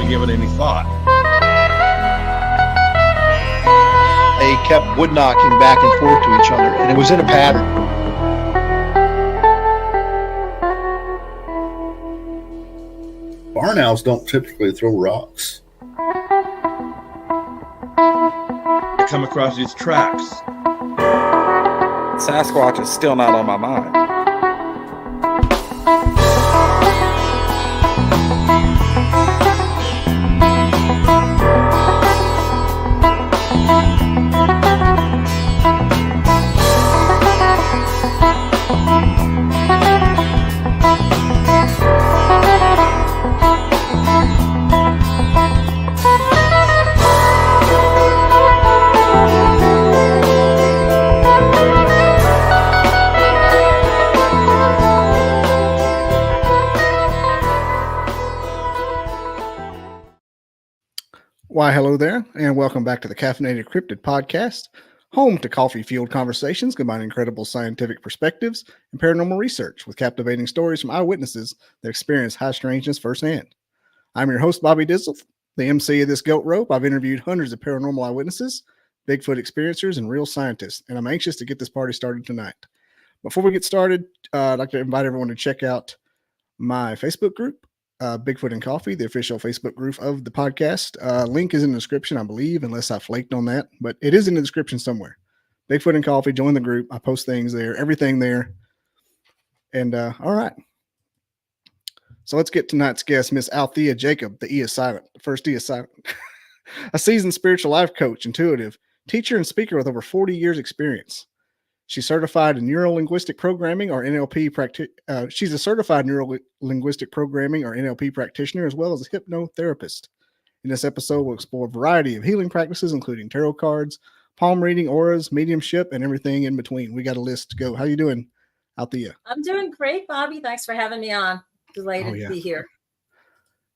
haven't given it any thought. They kept wood knocking back and forth to each other, and it was in a pattern. Barn owls don't typically throw rocks. I come across these tracks. Sasquatch is still not on my mind. Why, hello there, and welcome back to the Caffeinated Cryptid podcast, home to coffee-fueled conversations combining incredible scientific perspectives and paranormal research with captivating stories from eyewitnesses that experience high strangeness firsthand. I'm your host, Bobby Dizzle, the MC of this goat rope. I've interviewed hundreds of paranormal eyewitnesses, Bigfoot experiencers, and real scientists, and I'm anxious to get this party started tonight. Before we get started, I'd like to invite everyone to check out my Facebook group, Bigfoot and Coffee, the official Facebook group of the podcast. Link is in the description, I believe, unless I flaked on that, but it is in the description somewhere. Bigfoot and Coffee, join the group. I post things there, everything there. And all right. So let's get tonight's guest, Miss Alethea Jacob. The E is silent. The first E is silent. A seasoned spiritual life coach, intuitive, teacher, and speaker with over 40 years experience. She's certified in Neuro-Linguistic Programming or NLP she's a certified Neuro-Linguistic Programming or NLP practitioner, as well as a hypnotherapist. In this episode, we'll explore a variety of healing practices, including tarot cards, palm reading, auras, mediumship, and everything in between. We got a list to go. How you doing, Alethea? I'm doing great, Bobby. Thanks for having me on. Delighted to be here.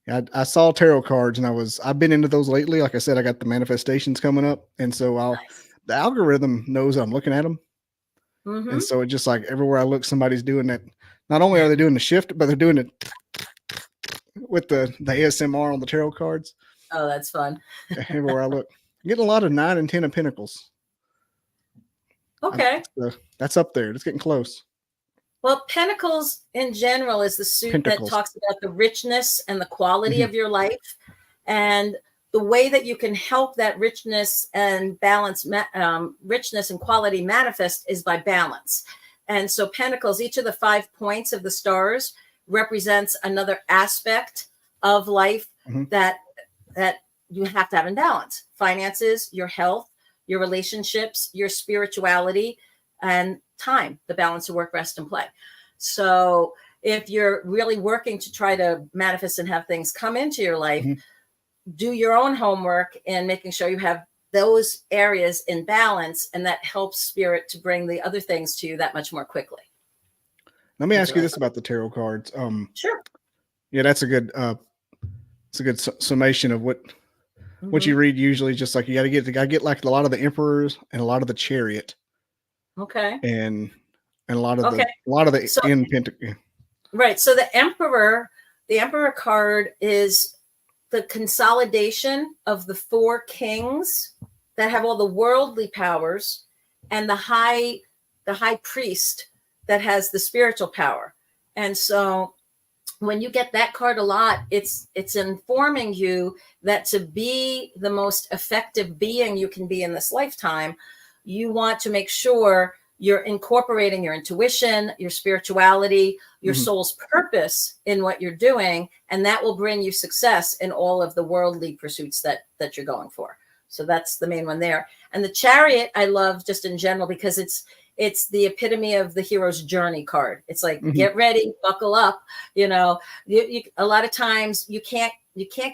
Yeah, I saw tarot cards, and I've been into those lately. Like I said, I got the manifestations coming up, and so the algorithm knows I'm looking at them. Mm-hmm. And so it's just like everywhere I look, somebody's doing that. Not only are they doing the shift, but they're doing it with the ASMR on the tarot cards. Oh, that's fun. Everywhere I look. I'm getting a lot of 9 and 10 of Pentacles. Okay. That's up there. It's getting close. Well, Pentacles in general is the suit that talks about the richness and the quality of your life. And the way that you can help that richness and balance, richness and quality manifest is by balance. And so Pentacles, each of the 5 points of the stars represents another aspect of life that you have to have in balance. Finances, your health, your relationships, your spirituality, and time, the balance of work, rest, and play. So if you're really working to try to manifest and have things come into your life, do your own homework and making sure you have those areas in balance, and that helps spirit to bring the other things to you that much more quickly. Let me ask you this about the tarot cards. Sure. Yeah, that's a good summation of what you read usually. Just like I get like a lot of the Emperors and a lot of the Chariot. Okay. And a lot of the in Pentacle. Right. So the Emperor card is the consolidation of the 4 kings that have all the worldly powers, and the high priest that has the spiritual power. And so when you get that card a lot, it's informing you that to be the most effective being you can be in this lifetime, you want to make sure you're incorporating your intuition, your spirituality, your soul's purpose in what you're doing, and that will bring you success in all of the worldly pursuits that you're going for. So that's the main one there. And the Chariot I love just in general because it's the epitome of the hero's journey card. It's like, get ready, buckle up. You know, you a lot of times you can't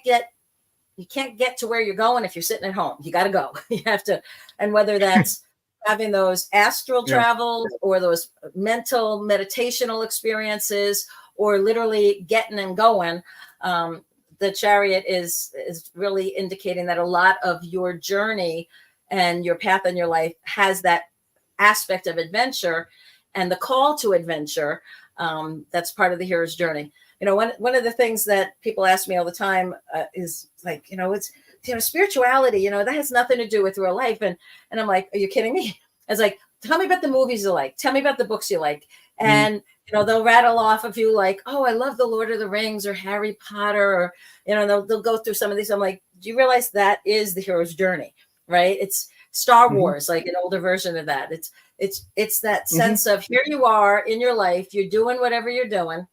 get to where you're going if you're sitting at home. You got to go. You have to, and whether that's having those astral travels or those mental meditational experiences or literally getting and going, the Chariot is really indicating that a lot of your journey and your path in your life has that aspect of adventure and the call to adventure. That's part of the hero's journey, one of the things that people ask me all the time is like, it's, spirituality, that has nothing to do with real life. And I'm like, are you kidding me? I was like, tell me about the movies you like. Tell me about the books you like. And, they'll rattle off a few like, oh, I love the Lord of the Rings or Harry Potter, or, they'll go through some of these. I'm like, do you realize that is the hero's journey, right? It's Star Wars, like an older version of that. It's that sense of here you are in your life, you're doing whatever you're doing,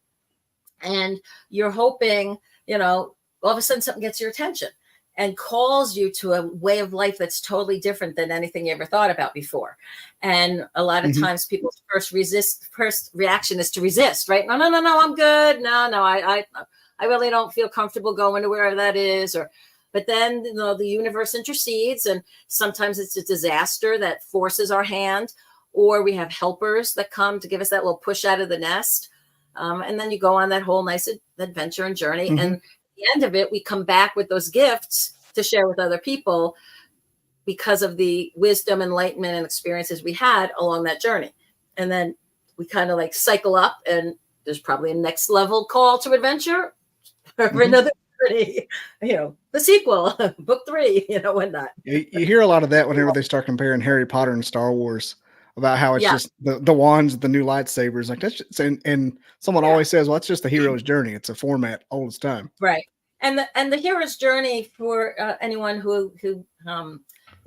and you're hoping, all of a sudden something gets your attention and calls you to a way of life that's totally different than anything you ever thought about before. And a lot of times people's first reaction is to resist, right? No, I'm good. No, I really don't feel comfortable going to wherever that is. But then, the universe intercedes, and sometimes it's a disaster that forces our hand, or we have helpers that come to give us that little push out of the nest. And then you go on that whole nice adventure and journey. And at the end of it, we come back with those gifts to share with other people because of the wisdom, enlightenment, and experiences we had along that journey. And then we kind of like cycle up, and there's probably a next level call to adventure for another journey, the sequel, book 3, whatnot. You hear a lot of that whenever they start comparing Harry Potter and Star Wars, about how it's just the wands, the new lightsabers, like that's just, and someone always says, well, it's just the hero's journey. It's a format old as time. Right. And the hero's journey, for anyone who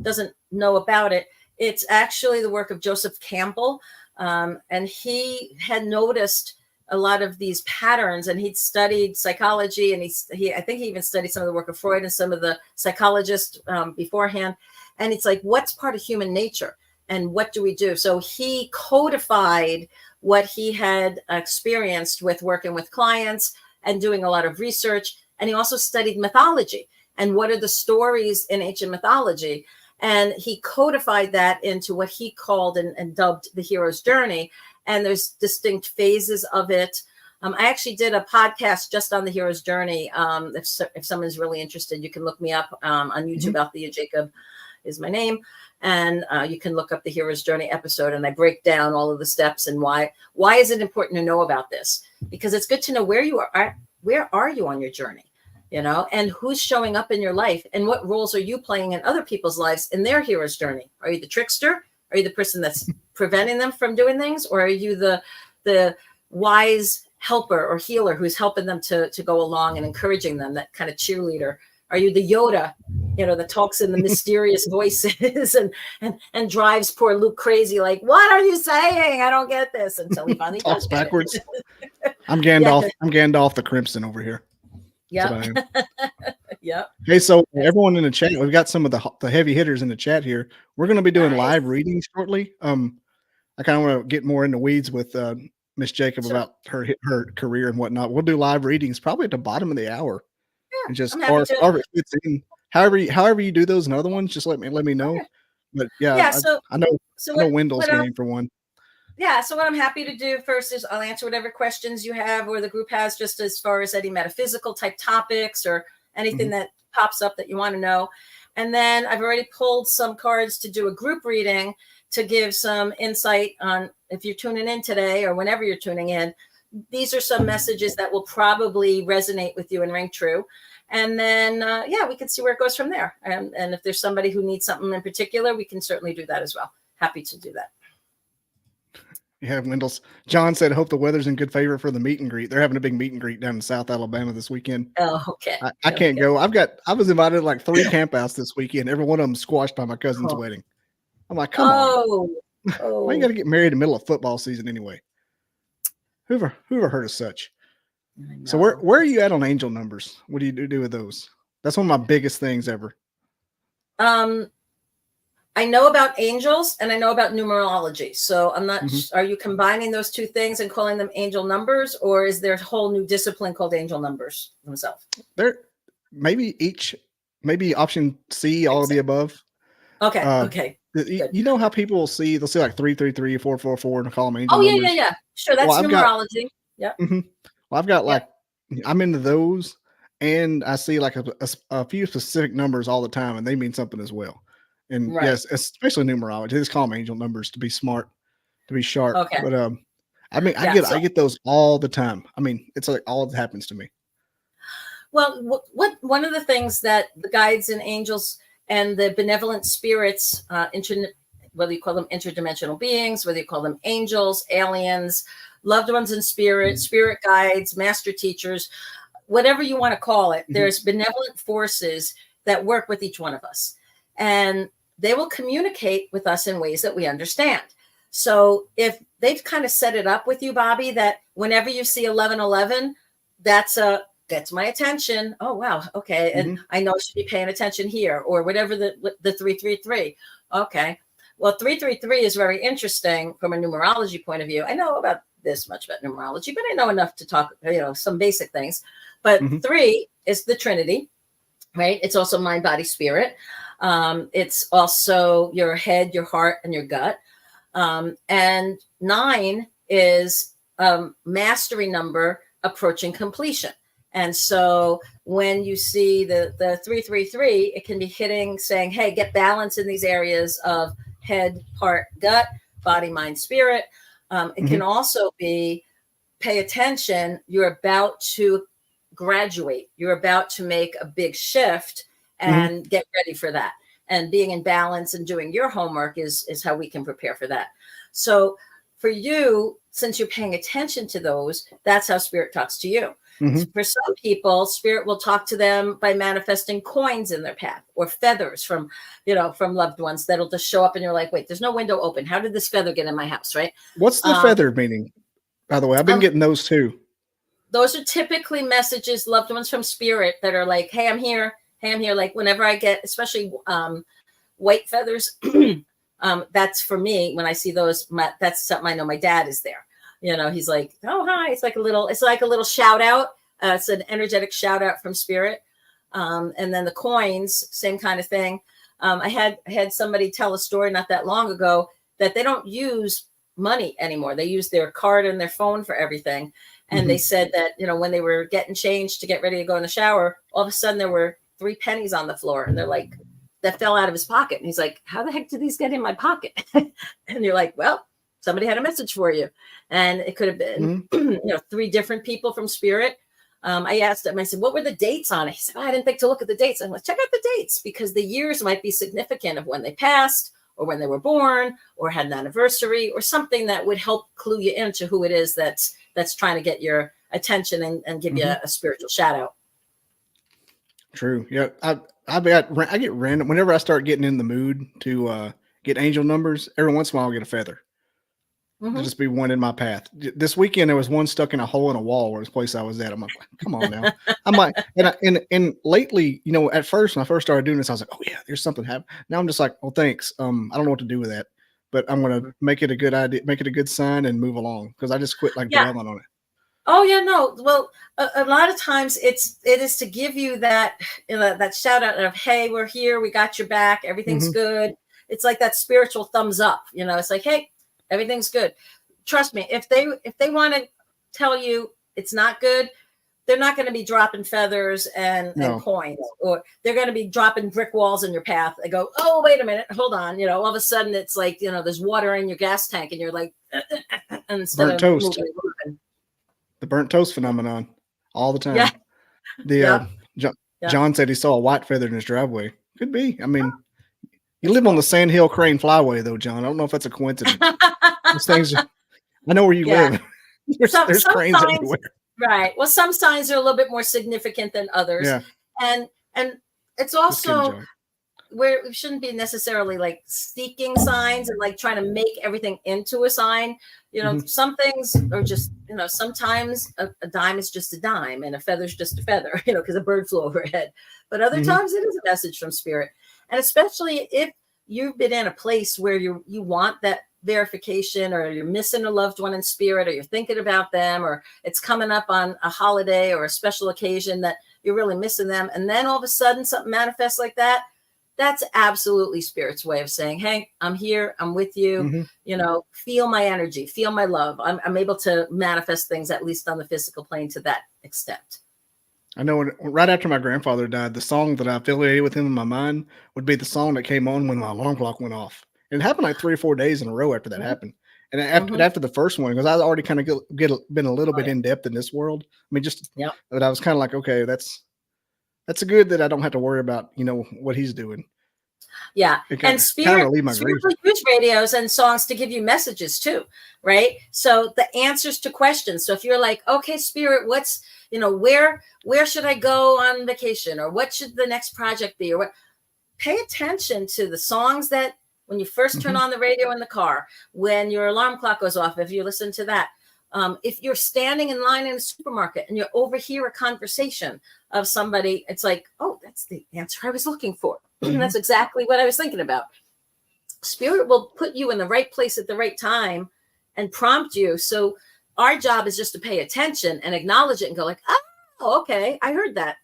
doesn't know about it, it's actually the work of Joseph Campbell. And he had noticed a lot of these patterns, and he'd studied psychology, and I think he even studied some of the work of Freud and some of the psychologists beforehand. And it's like, what's part of human nature? And what do we do? So he codified what he had experienced with working with clients and doing a lot of research. And he also studied mythology and what are the stories in ancient mythology. And he codified that into what he called and dubbed the hero's journey. And there's distinct phases of it. I actually did a podcast just on the hero's journey. If someone's really interested, you can look me up on YouTube. Alethea Jacob is my name. And you can look up the hero's journey episode, and I break down all of the steps and why is it important to know about this? Because it's good to know where you are. Where are you on your journey? And who's showing up in your life, and what roles are you playing in other people's lives in their hero's journey? Are you the trickster? Are you the person that's preventing them from doing things? Or are you the wise helper or healer who's helping them to go along and encouraging them, that kind of cheerleader? Are you the Yoda, that talks in the mysterious voices and drives poor Luke crazy? Like, what are you saying? I don't get this, until he finally talks does backwards. I'm Gandalf. I'm Gandalf the Crimson over here. Yeah. Yep. Hey, so everyone in the chat, we've got some of the heavy hitters in the chat here. We're going to be doing live readings shortly. I kind of want to get more in the weeds with Miss Jacob about her career and whatnot. We'll do live readings probably at the bottom of the hour. And just or it fits in. However you do those and other ones, just let me know. Okay. But I know Wendell's name for one. Yeah, so what I'm happy to do first is I'll answer whatever questions you have or the group has, just as far as any metaphysical type topics or anything that pops up that you want to know. And then I've already pulled some cards to do a group reading to give some insight on, if you're tuning in today or whenever you're tuning in, these are some messages that will probably resonate with you and ring true. And then, we can see where it goes from there. And if there's somebody who needs something in particular, we can certainly do that as well. Happy to do that. Yeah, Wendell's. John said, hope the weather's in good favor for the meet and greet. They're having a big meet and greet down in South Alabama this weekend. Oh, okay. I can't go. I was invited to like 3 campouts this weekend. Every one of them squashed by my cousin's wedding. I'm like, come on. Why you got to get married in the middle of football season anyway? Whoever heard of such? So where are you at on angel numbers? What do you do with those? That's one of my biggest things ever. I know about angels and I know about numerology. So I'm not, are you combining those two things and calling them angel numbers, or is there a whole new discipline called angel numbers themselves? There, maybe option C, all of the above. Okay. Okay. You know how people will see, they'll see like 333, 444 and call them angel numbers. Yeah. Sure. That's numerology. Yeah. Well, I've got I'm into those, and I see like a few specific numbers all the time, and they mean something as well. And yes, especially numerology. They just call them angel numbers to be smart, to be sharp. Okay. But I mean, I get those all the time. I mean, it's like all that happens to me. Well, one of the things that the guides and angels and the benevolent spirits, whether you call them interdimensional beings, whether you call them angels, aliens, loved ones in spirit, spirit guides, master teachers, whatever you want to call it, there's benevolent forces that work with each one of us. And they will communicate with us in ways that we understand. So if they've kind of set it up with you, Bobby, that whenever you see 1111, gets my attention. Oh, wow. Okay. And I know I should be paying attention here, or whatever the 333. Okay. Well, 333 is very interesting from a numerology point of view. I know about this much about numerology, but I know enough to talk, some basic things. But 3 is the Trinity, right? It's also mind, body, spirit. It's also your head, your heart, and your gut. And 9 is mastery number approaching completion. And so when you see the 333, it can be saying, hey, get balance in these areas of head, heart, gut, body, mind, spirit. It can also be pay attention. You're about to graduate. You're about to make a big shift and get ready for that. And being in balance and doing your homework is how we can prepare for that. So for you, since you're paying attention to those, that's how spirit talks to you. For some people, spirit will talk to them by manifesting coins in their path or feathers from loved ones that'll just show up and you're like, wait, there's no window open. How did this feather get in my house, right? What's the feather meaning, by the way? I've been getting those too. Those are typically messages, loved ones from spirit that are like, hey, I'm here. Hey, I'm here. Like whenever I get, especially white feathers, that's for me. When I see those, that's something I know my dad is there. He's like, oh, hi. It's like a little shout out. It's an energetic shout out from spirit. And then the coins, same kind of thing. I had somebody tell a story not that long ago that they don't use money anymore. They use their card and their phone for everything. And they said that, when they were getting changed to get ready to go in the shower, all of a sudden there were 3 pennies on the floor. And they're like, that fell out of his pocket. And he's like, how the heck did these get in my pocket? And you're like, well, somebody had a message for you. And it could have been, 3 different people from spirit. I asked him, I said, what were the dates on it? He said, I didn't think to look at the dates. I'm like, check out the dates because the years might be significant of when they passed or when they were born or had an anniversary or something that would help clue you into who it is that's trying to get your attention and give you a spiritual shout out. True. Yeah. I get random whenever I start getting in the mood to get angel numbers. Every once in a while, I'll get a feather. There'll just be one in my path. This weekend, there was one stuck in a hole in a wall where this place I was at. I'm like, come on now. I'm like, and lately, at first, when I first started doing this, I was like, oh yeah, there's something happening. Now I'm just like, well, thanks. I don't know what to do with that, but I'm going to make it a good idea, make it a good sign and move along because I just quit dwelling on it. Oh yeah, no. Well, a lot of times it is to give you that that shout out of, hey, we're here, we got your back, everything's good. It's like that spiritual thumbs up. It's like, hey, everything's good. Trust me, if they want to tell you it's not good, they're not going to be dropping feathers and coins, or they're going to be dropping brick walls in your path. They go, oh, wait a minute, hold on. All of a sudden it's like, there's water in your gas tank and you're like, burnt toast. The burnt toast phenomenon all the time. Yeah. John said he saw a white feather in his driveway. Could be. I mean, you live on the Sandhill Crane Flyway, though, John. I don't know if that's a coincidence. Those things, I know where you live. There's cranes signs, everywhere. Right. Well, some signs are a little bit more significant than others. Yeah. And it's also where we shouldn't be necessarily like seeking signs and like trying to make everything into a sign. Some things are just, sometimes a dime is just a dime and a feather's just a feather, because a bird flew overhead. But other times it is a message from spirit. And especially if you've been in a place where you want that verification, or you're missing a loved one in spirit, or you're thinking about them, or it's coming up on a holiday or a special occasion that you're really missing them. And then all of a sudden something manifests like that. That's absolutely spirit's way of saying, hey, I'm here. I'm with you. Feel my energy, feel my love. I'm able to manifest things, at least on the physical plane, to that extent. I know right after my grandfather died, the song that I affiliated with him in my mind would be the song that came on when my alarm clock went off. And it happened like 3 or 4 days in a row after that happened. And after the first one, because I already kind of been a little bit in depth in this world. I mean, but I was kind of like, okay, that's good that I don't have to worry about, what he's doing. Yeah. And Spirit will use radios and songs to give you messages too, right? So the answers to questions. So if you're like, okay, Spirit, what's, where should I go on vacation, or what should the next project be, or what? Pay attention to the songs that when you first turn on the radio in the car, when your alarm clock goes off, if you listen to that, if you're standing in line in a supermarket and you overhear a conversation of somebody, it's like, oh, that's the answer I was looking for. That's exactly what I was thinking about. Spirit will put you in the right place at the right time and prompt you. So our job is just to pay attention and acknowledge it and go like, oh, okay, I heard that.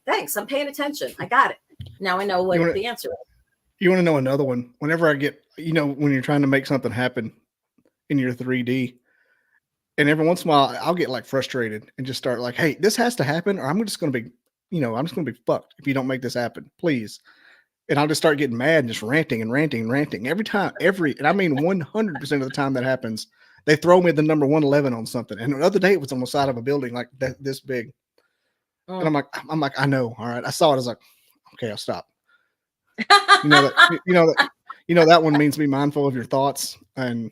Thanks. I'm paying attention. I got it. Now I know what the answer is. You want to know another one? Whenever I get, when you're trying to make something happen in your 3D, and every once in a while I'll get like frustrated and just start like, hey, this has to happen, or I'm just going to be, I'm just going to be fucked if you don't make this happen, please. And I'll just start getting mad and just ranting every time, and I mean 100% of the time that happens, they throw me the number 111 on something. And the other day it was on the side of a building like this big. And I'm like, I know. All right. I saw it. I was like, okay, I'll stop. That one means be mindful of your thoughts and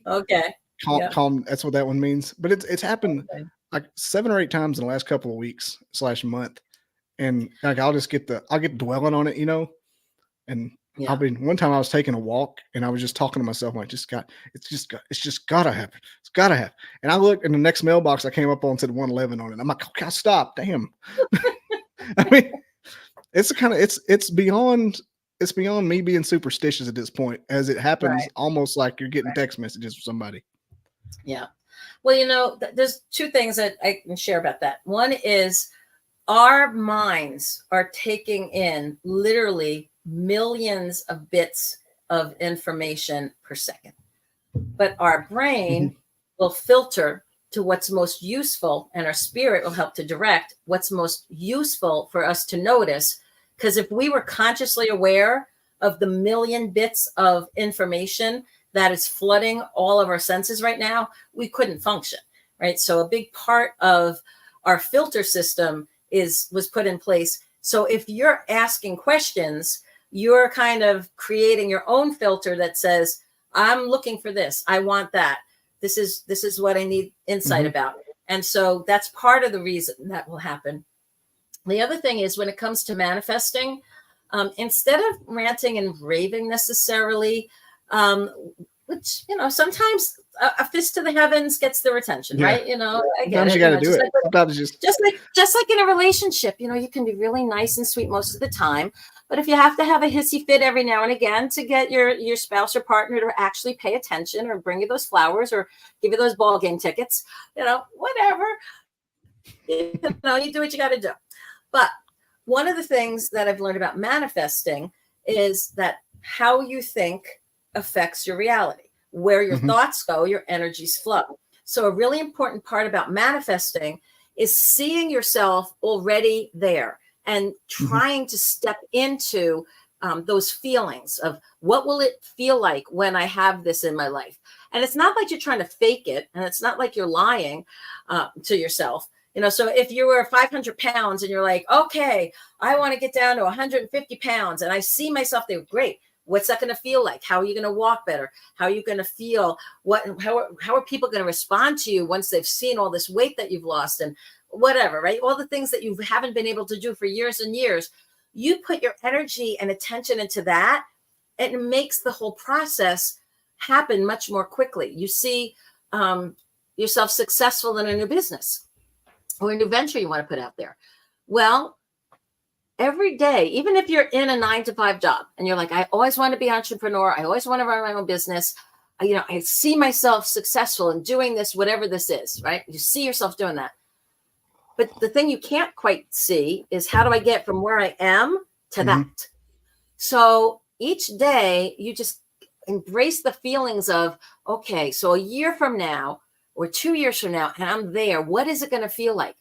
calm. That's what that one means. But it's happened like 7 or 8 times in the last couple of weeks / month. And like, I'll get dwelling on it, and one time I was taking a walk and I was just talking to myself. Like, it's just gotta happen. It's gotta happen. And I looked in the next mailbox I came up on, said 111 on it. I'm like, okay, I'll stop. Damn. I mean, it's beyond me being superstitious at this point, as it happens almost like you're getting text messages from somebody. Yeah. Well, there's 2 things that I can share about that. One is our minds are taking in literally millions of bits of information per second, but our brain will filter to what's most useful, and our spirit will help to direct what's most useful for us to notice. Because if we were consciously aware of the million bits of information that is flooding all of our senses right now, we couldn't function, right? So a big part of our filter system was put in place. So if you're asking questions, you're kind of creating your own filter that says, I'm looking for this. I want that. This is what I need insight about. And so that's part of the reason that will happen. The other thing is, when it comes to manifesting, instead of ranting and raving necessarily, which, sometimes a fist to the heavens gets their attention, right? Sometimes you got to do it. Sometimes just like in a relationship, you can be really nice and sweet most of the time. But if you have to have a hissy fit every now and again to get your spouse or partner to actually pay attention, or bring you those flowers, or give you those ball game tickets, whatever, you do what you got to do. But one of the things that I've learned about manifesting is that how you think affects your reality. Where your thoughts go, your energies flow. So a really important part about manifesting is seeing yourself already there and trying to step into those feelings of what will it feel like when I have this in my life. And it's not like you're trying to fake it, and it's not like you're lying to yourself. So if you were 500 pounds and you're like, okay, I want to get down to 150 pounds and I see myself there, great. What's that going to feel like? How are you going to walk better? How are you going to feel? How are people going to respond to you once they've seen all this weight that you've lost and whatever, right? All the things that you haven't been able to do for years and years. You put your energy and attention into that, and it makes the whole process happen much more quickly. You see yourself successful in a new business or a new venture you want to put out there. Well, every day, even if you're in a 9-to-5 job and you're like, I always want to be an entrepreneur, I always want to run my own business, I see myself successful in doing this, whatever this is, right? You see yourself doing that. But the thing you can't quite see is, how do I get from where I am to that? So each day you just embrace the feelings of, okay, so a year from now or 2 years from now, and I'm there, what is it going to feel like?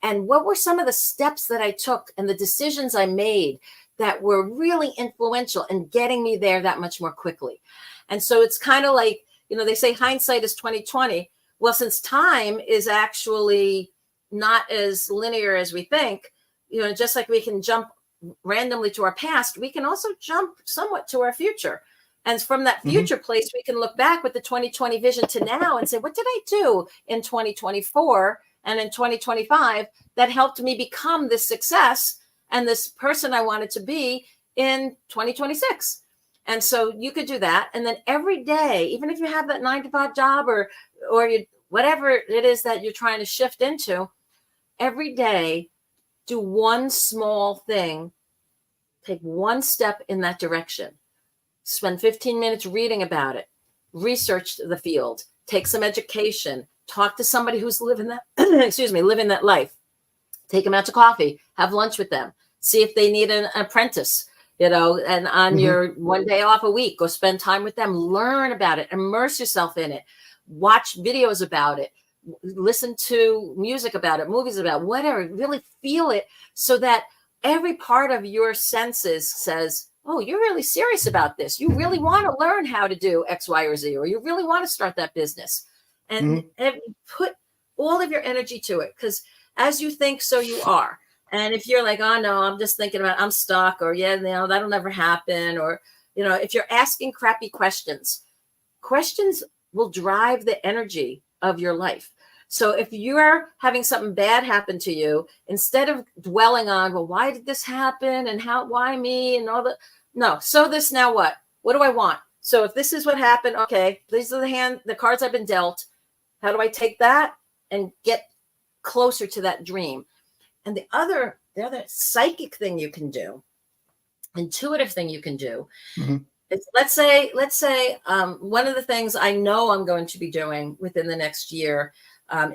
And what were some of the steps that I took and the decisions I made that were really influential in getting me there that much more quickly? And so it's kind of like they say hindsight is 2020. Well, since time is actually not as linear as we think, just like we can jump randomly to our past, we can also jump somewhat to our future. And from that future place, we can look back with the 2020 vision to now and say, what did I do in 2024 and in 2025 that helped me become this success and this person I wanted to be in 2026? And so you could do that. And then every day, even if you have that 9-to-5 job or you, whatever it is that you're trying to shift into, every day, do one small thing, take one step in that direction. Spend 15 minutes reading about it, research the field, take some education, talk to somebody who's living that, living that life. Take them out to coffee, have lunch with them, see if they need an apprentice, and on your one day off a week, go spend time with them, learn about it, immerse yourself in it, watch videos about it, listen to music about it, movies about it, whatever, really feel it so that every part of your senses says, oh, you're really serious about this. You really want to learn how to do X, Y, or Z, or you really want to start that business. And put all of your energy to it, because as you think, so you are. And if you're like, oh, no, I'm just thinking about I'm stuck, or that'll never happen. Or, if you're asking crappy questions will drive the energy of your life. So if you're having something bad happen to you, instead of dwelling on, well, why did this happen? And why me? And all that. No. So this, now what? What do I want? So if this is what happened, okay, these are the cards I've been dealt. How do I take that and get closer to that dream? And the other psychic thing you can do, intuitive thing you can do, is let's say one of the things I know I'm going to be doing within the next year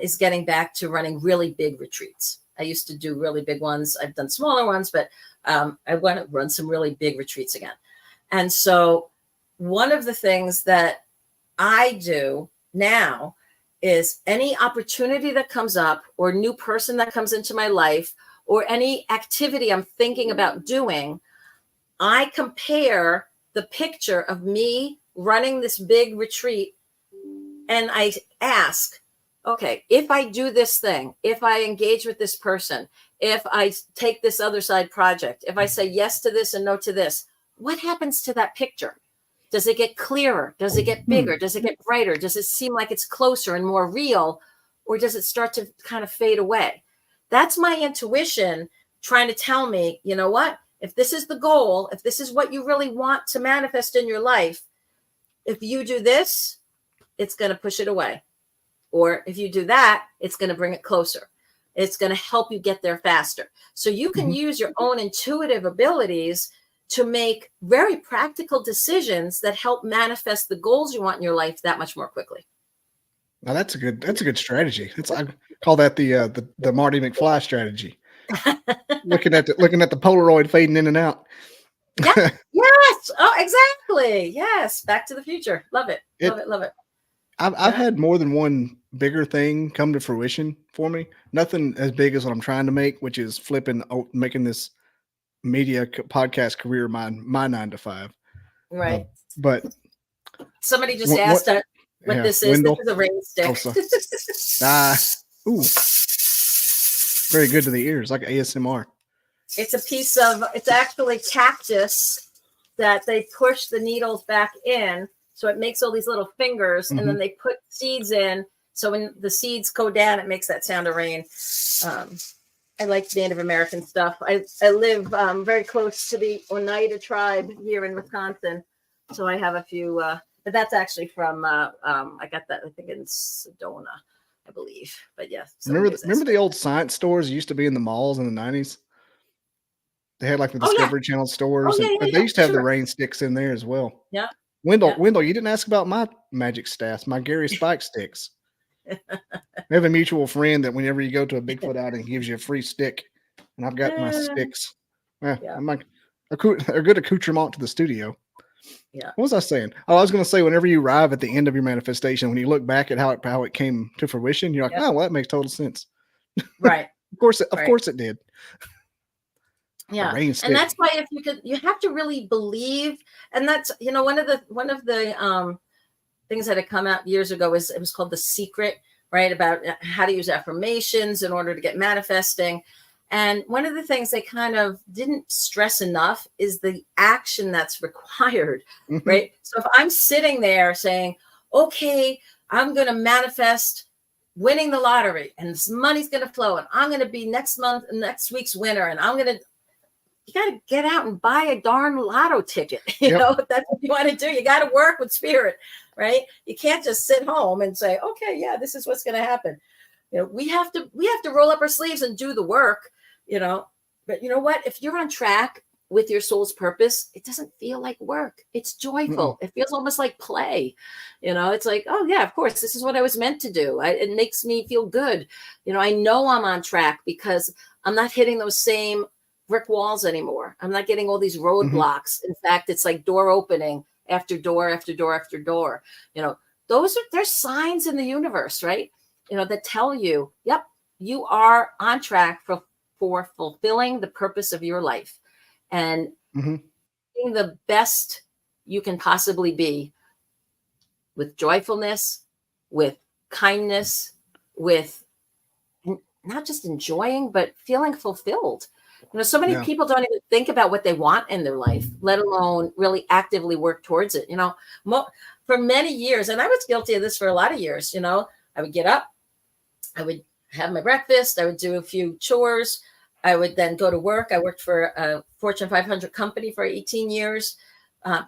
is getting back to running really big retreats. I used to do really big ones. I've done smaller ones, but I want to run some really big retreats again. And so one of the things that I do now is any opportunity that comes up or new person that comes into my life or any activity I'm thinking about doing, I compare the picture of me running this big retreat and I ask, okay, if I do this thing, if I engage with this person, if I take this other side project, if I say yes to this and no to this, what happens to that picture? Does it get clearer? Does it get bigger? Does it get brighter? Does it seem like it's closer and more real? Or does it start to kind of fade away? That's my intuition trying to tell me, you know what? If this is the goal, if this is what you really want to manifest in your life, if you do this, it's going to push it away. Or if you do that, it's going to bring it closer. It's going to help you get there faster. So you can use your own intuitive abilities to make very practical decisions that help manifest the goals you want in your life that much more quickly. Now that's a good strategy. I call that the Marty McFly strategy. looking at the Polaroid fading in and out. Yeah. Yes. Oh, exactly. Yes. Back to the Future. Love it. Love it. I've had more than one bigger thing come to fruition for me. Nothing as big as what I'm trying to make, which is making this media podcast career my 9-to-5. Right. But somebody just asked what this is. Wendell. This is a rain stick. Very good to the ears, like ASMR. It's actually cactus that they push the needles back in. So it makes all these little fingers, and then they put seeds in. So when the seeds go down, it makes that sound of rain. I like Native American stuff. I live very close to the Oneida tribe here in Wisconsin. So I have a few, but that's actually from, I got that, I think in Sedona, I believe. But yeah. Remember the old science stores used to be in the malls in the 90s? They had like the Discovery Channel stores. They used to have the rain sticks in there as well. Yeah. Wendell, you didn't ask about my magic staff, my Gary Spike sticks. We have a mutual friend that whenever you go to a Bigfoot outing, he gives you a free stick. And I've got my sticks. I'm like a good accoutrement to the studio. Yeah. What was I saying? Oh, I was going to say, whenever you arrive at the end of your manifestation, when you look back at how it came to fruition, you're like, oh, well, that makes total sense. Right. Of course it did. Yeah. And that's why you have to really believe. And that's, one of the things that had come out years ago was, it was called The Secret, right? About how to use affirmations in order to get manifesting. And one of the things they kind of didn't stress enough is the action that's required, right? So if I'm sitting there saying, okay, I'm going to manifest winning the lottery and this money's going to flow and I'm going to be next week's winner, and you got to get out and buy a darn lotto ticket. You know, if that's what you want to do, you got to work with spirit, right? You can't just sit home and say, okay, yeah, this is what's going to happen. You know, we have to roll up our sleeves and do the work, you know. But you know what? If you're on track with your soul's purpose, it doesn't feel like work. It's joyful. It feels almost like play. You know, it's like, oh yeah, of course, this is what I was meant to do. It makes me feel good. You know, I know I'm on track because I'm not hitting those same brick walls anymore. I'm not getting all these roadblocks. In fact, it's like door opening after door after door after door. You know, there's signs in the universe, right? You know, that tell you, yep, you are on track for fulfilling the purpose of your life and being the best you can possibly be, with joyfulness, with kindness, with not just enjoying, but feeling fulfilled. You know, so many people don't even think about what they want in their life, let alone really actively work towards it. You know, for many years, and I was guilty of this for a lot of years, you know, I would get up, I would have my breakfast, I would do a few chores, I would then go to work. I worked for a Fortune 500 company for 18 years,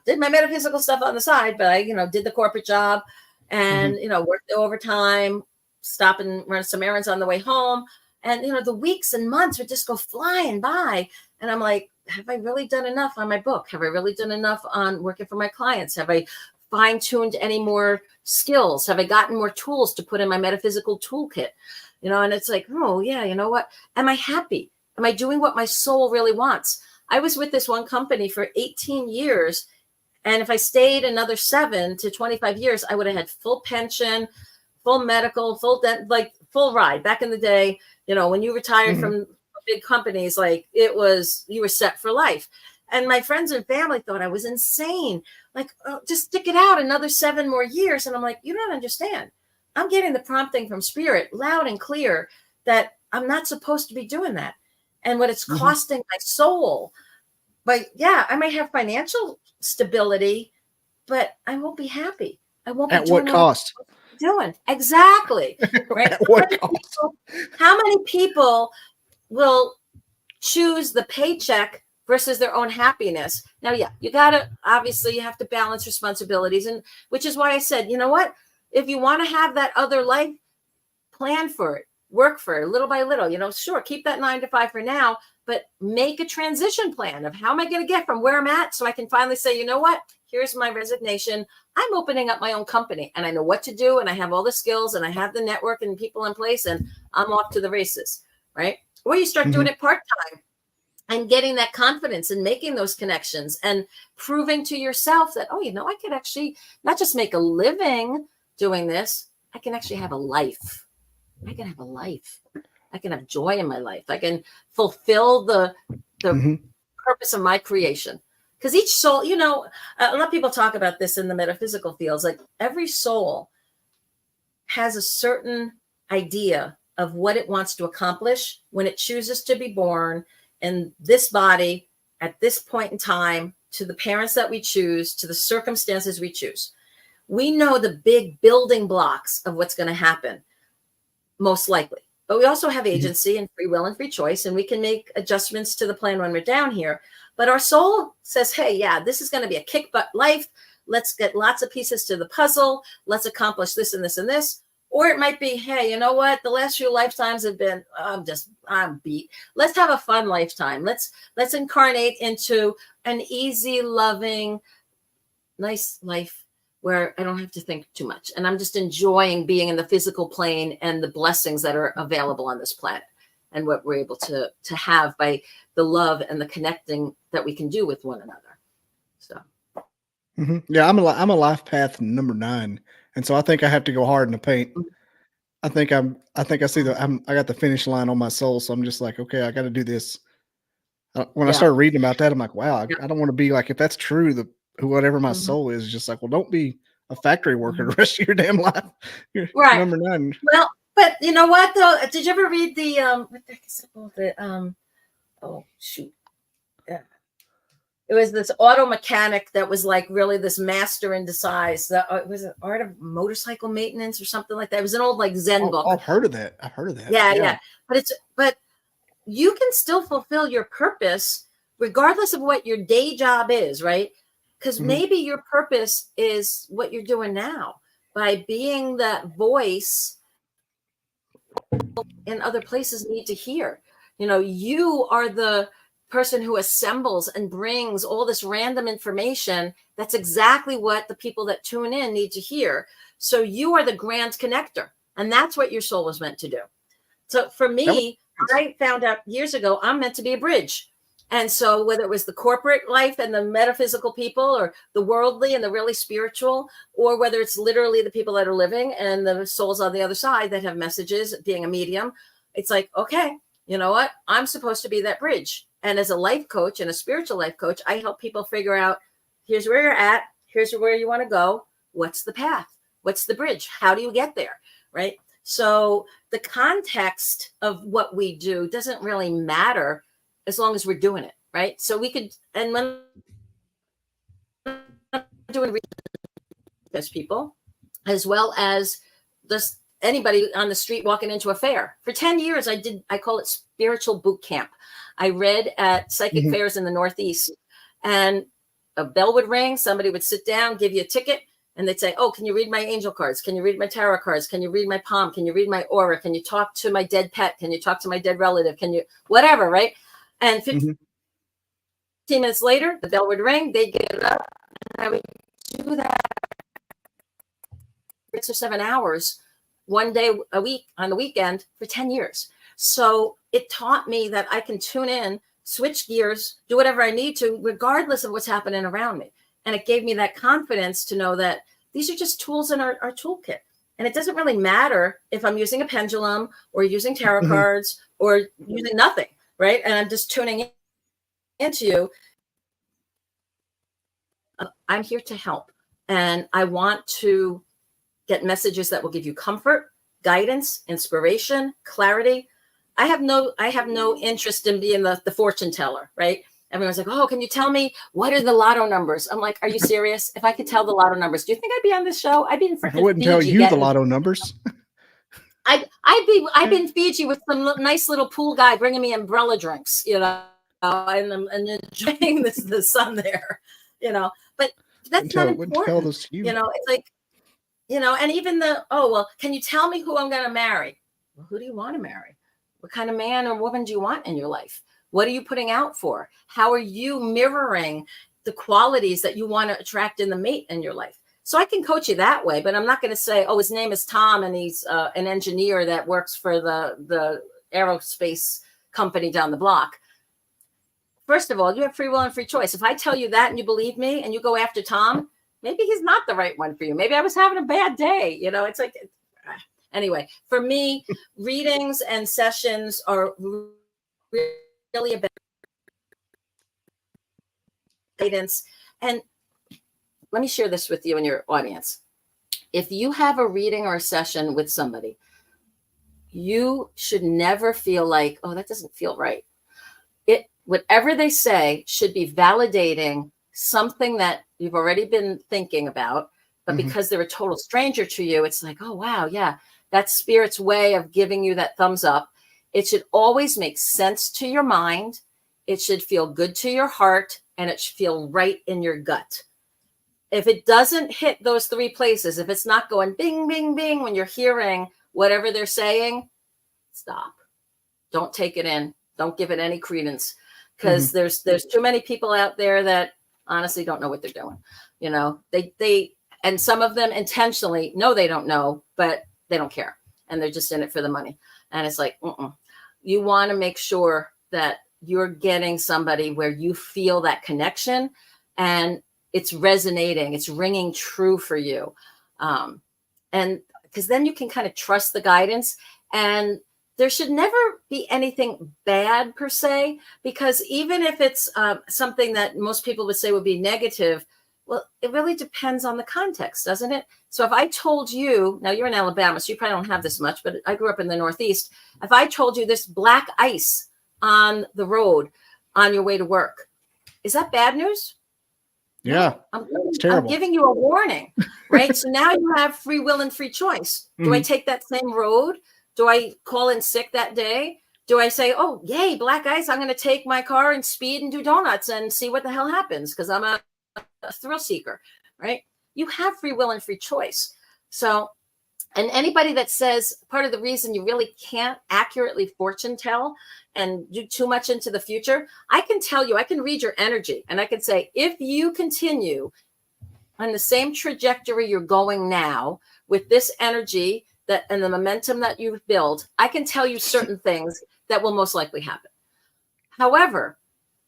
did my metaphysical stuff on the side, but I, you know, did the corporate job and, you know, worked the overtime, stop and run some errands on the way home. And, you know, the weeks and months would just go flying by. And I'm like, have I really done enough on my book? Have I really done enough on working for my clients? Have I fine-tuned any more skills? Have I gotten more tools to put in my metaphysical toolkit? You know, and it's like, oh yeah, you know what? Am I happy? Am I doing what my soul really wants? I was with this one company for 18 years. And if I stayed another 7 to 25 years, I would have had full pension, full medical, full ride. Back in the day, you know, when you retired from big companies, like you were set for life. And my friends and family thought I was insane. Like, oh, just stick it out another 7 more years. And I'm like, you don't understand. I'm getting the prompting from spirit loud and clear that I'm not supposed to be doing that. And what it's costing my soul. But yeah, I may have financial stability, but I won't be happy. I won't be at what cost? Doing exactly right. At what cost? How many people will choose the paycheck versus their own happiness? Now, yeah, you have to balance responsibilities, and which is why I said, you know what? If you want to have that other life, plan for it, work for it little by little. You know, sure, keep that 9 to 5 for now, but make a transition plan of how am I going to get from where I'm at so I can finally say, you know what? Here's my resignation. I'm opening up my own company and I know what to do and I have all the skills and I have the network and people in place and I'm off to the races, right? Or you start doing it part-time and getting that confidence and making those connections and proving to yourself that, oh, you know, I could actually not just make a living doing this, I can actually have a life. I can have a life. I can have joy in my life. I can fulfill the purpose of my creation. Because each soul, you know, a lot of people talk about this in the metaphysical fields, like every soul has a certain idea of what it wants to accomplish when it chooses to be born in this body at this point in time, to the parents that we choose, to the circumstances we choose. We know the big building blocks of what's going to happen, most likely. But we also have agency and free will and free choice, and we can make adjustments to the plan when we're down here. But our soul says, hey, yeah, this is going to be a kick butt life. Let's get lots of pieces to the puzzle. Let's accomplish this and this and this. Or it might be, hey, you know what? The last few lifetimes have been, I'm beat. Let's have a fun lifetime. Let's incarnate into an easy, loving, nice life where I don't have to think too much. And I'm just enjoying being in the physical plane and the blessings that are available on this planet and what we're able to have by the love and the connecting that we can do with one another. So. Yeah, I'm a life path number 9. And so I think I have to go hard in the paint. I think I see I got the finish line on my soul. So I'm just like, okay, I got to do this. When I started reading about that, I'm like, wow, I don't want to be like, if that's true, whatever my soul is just like, well, don't be a factory worker the rest of your damn life. You're Right. number 9. Well, but you know what though? Did you ever read the what the heck is it called? Oh shoot. Yeah. It was this auto mechanic that was like really this master in disguise. It was an art of motorcycle maintenance or something like that. It was an old like Zen book. I've heard of that. Yeah. But you can still fulfill your purpose regardless of what your day job is, right? Because maybe your purpose is what you're doing now by being that voice in other places need to hear. You know, you are the person who assembles and brings all this random information. That's exactly what the people that tune in need to hear. So you are the grand connector, and that's what your soul was meant to do. So for me, I found out years ago, I'm meant to be a bridge. And so whether it was the corporate life and the metaphysical people, or the worldly and the really spiritual, or whether it's literally the people that are living and the souls on the other side that have messages, being a medium, it's like, okay, you know what? I'm supposed to be that bridge. And as a life coach and a spiritual life coach, I help people figure out, here's where you're at. Here's where you want to go. What's the path? What's the bridge? How do you get there? Right? So the context of what we do doesn't really matter as long as we're doing it, right? So we could, and when I'm doing those people, as well as just anybody on the street walking into a fair. For 10 years, I call it spiritual boot camp. I read at psychic fairs in the Northeast, and a bell would ring, somebody would sit down, give you a ticket, and they'd say, oh, can you read my angel cards? Can you read my tarot cards? Can you read my palm? Can you read my aura? Can you talk to my dead pet? Can you talk to my dead relative? Can you, whatever, right? And 15 minutes later, the bell would ring, they'd get up, and I would do that 6 or 7 hours, one day a week on the weekend for 10 years. So it taught me that I can tune in, switch gears, do whatever I need to, regardless of what's happening around me. And it gave me that confidence to know that these are just tools in our toolkit. And it doesn't really matter if I'm using a pendulum or using tarot cards or using nothing, right? And I'm just tuning into you. I'm here to help. And I want to get messages that will give you comfort, guidance, inspiration, clarity. I have no interest in being the fortune teller, right? Everyone's like, oh, can you tell me what are the lotto numbers? I'm like, are you serious? If I could tell the lotto numbers, do you think I'd be on this show? I'd be in freaking I wouldn't tell you the lotto numbers. I'd be in Fiji with some nice little pool guy bringing me umbrella drinks, you know, and enjoying the sun there, you know. But that's not important. You know, it's like, you know, and even oh, well, can you tell me who I'm going to marry? Well, who do you want to marry? What kind of man or woman do you want in your life? What are you putting out for? How are you mirroring the qualities that you want to attract in the mate in your life? So I can coach you that way, but I'm not going to say, oh, his name is Tom and he's an engineer that works for the aerospace company down the block. First of all, you have free will and free choice. If I tell you that and you believe me and you go after Tom, maybe he's not the right one for you. Maybe I was having a bad day. You know, it's like, anyway, for me, readings and sessions are really about guidance. And let me share this with you and your audience. If you have a reading or a session with somebody, you should never feel like, oh, that doesn't feel right. Whatever they say should be validating something that you've already been thinking about, but because they're a total stranger to you, it's like, oh, wow, yeah, that's spirit's way of giving you that thumbs up. It should always make sense to your mind. It should feel good to your heart, and it should feel right in your gut. If it doesn't hit those 3 places, if it's not going bing, bing, bing when you're hearing whatever they're saying, stop. Don't take it in. Don't give it any credence, because there's too many people out there that honestly don't know what they're doing. You know, they and some of them intentionally know they don't know, but they don't care, and they're just in it for the money. And it's like, you want to make sure that you're getting somebody where you feel that connection and it's resonating, it's ringing true for you. And because then you can kind of trust the guidance, and there should never be anything bad per se, because even if it's something that most people would say would be negative, Well, it really depends on the context, doesn't it? So if I told you, now you're in Alabama, so you probably don't have this much, but I grew up in the Northeast. If I told you this black ice on the road on your way to work, is that bad news? Yeah, No, it's terrible. I'm giving you a warning, right? So now you have free will and free choice. Do I take that same road? Do I call in sick that day? Do I say, oh, yay, black ice, I'm going to take my car and speed and do donuts and see what the hell happens because I'm a thrill seeker, right? You have free will and free choice. So, and anybody that says part of the reason you really can't accurately fortune tell and do too much into the future, I can tell you, I can read your energy and I can say, if you continue on the same trajectory you're going now with this energy that and the momentum that you've built, I can tell you certain things that will most likely happen. However,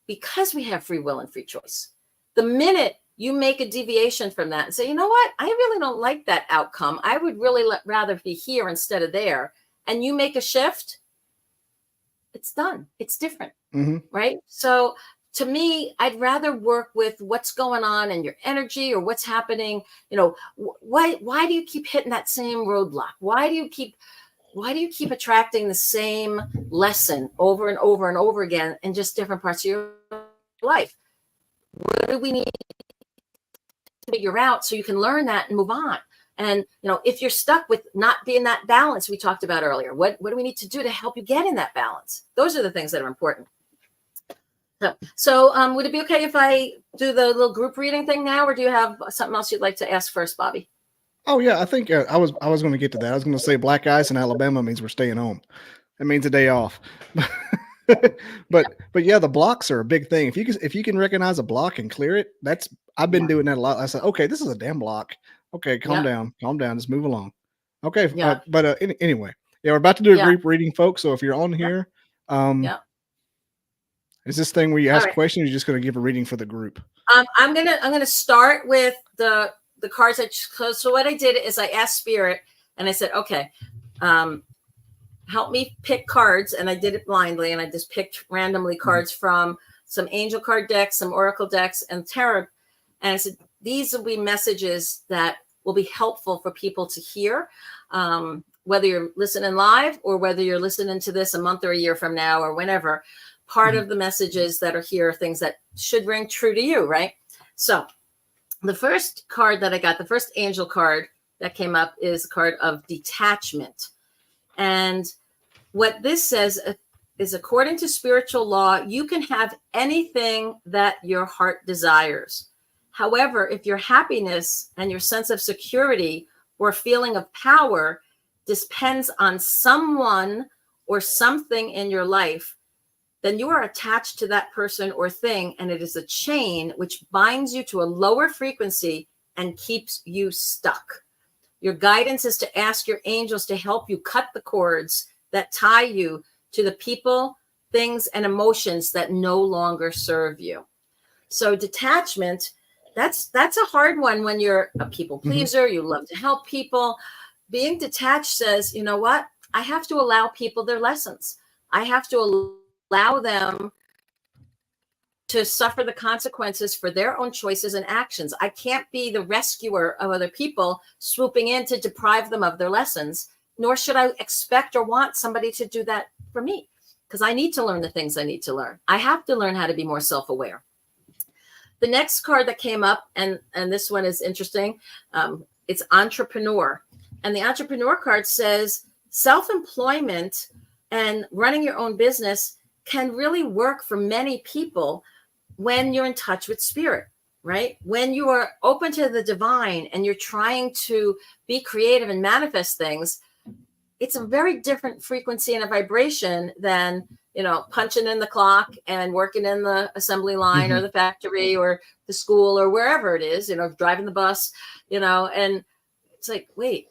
because we have free will and free choice, the minute you make a deviation from that and say, you know what, I really don't like that outcome. I would really rather be here instead of there. And you make a shift, it's done. It's different, right? So to me, I'd rather work with what's going on in your energy or what's happening. You know, why do you keep hitting that same roadblock? Why do you keep attracting the same lesson over and over and over again in just different parts of your life? What do we need to figure out so you can learn that and move on? And, you know, if you're stuck with not being that balance we talked about earlier, what do we need to do to help you get in that balance? Those are the things that are important. So would it be okay if I do the little group reading thing now, or do you have something else you'd like to ask first, Bobby? Oh yeah, I think I was going to get to that. I was going to say black ice in Alabama means we're staying home. That means a day off. but yeah, the blocks are a big thing. If you can recognize a block and clear it, I've been doing that a lot. I said, okay, this is a damn block. Okay, calm down, just move along. Okay, anyway, yeah, we're about to do a group reading, folks. So if you're on here, is this thing where you ask questions? Or you're just going to give a reading for the group? I'm gonna start with the cards. So what I did is I asked Spirit and I said, okay, help me pick cards. And I did it blindly. And I just picked randomly cards from some angel card decks, some oracle decks, and tarot. And I said, these will be messages that will be helpful for people to hear, whether you're listening live or whether you're listening to this a month or a year from now or whenever. Part of the messages that are here are things that should ring true to you, right? So the first card that I got, the first angel card that came up is a card of detachment. And what this says is, according to spiritual law, you can have anything that your heart desires. However, if your happiness and your sense of security or feeling of power depends on someone or something in your life, then you are attached to that person or thing, and it is a chain which binds you to a lower frequency and keeps you stuck. Your guidance is to ask your angels to help you cut the cords that tie you to the people, things, and emotions that no longer serve you. So detachment, that's a hard one when you're a people pleaser, you love to help people. Being detached says, you know what? I have to allow people their lessons. I have to allow them to suffer the consequences for their own choices and actions. I can't be the rescuer of other people swooping in to deprive them of their lessons, nor should I expect or want somebody to do that for me, because I need to learn the things I need to learn. I have to learn how to be more self-aware. The next card that came up, and this one is interesting, it's entrepreneur. And the entrepreneur card says self-employment and running your own business can really work for many people when you're in touch with spirit, right? When you are open to the divine and you're trying to be creative and manifest things, it's a very different frequency and a vibration than, you know, punching in the clock and working in the assembly line or the factory or the school or wherever it is, you know, driving the bus, you know, and it's like, wait,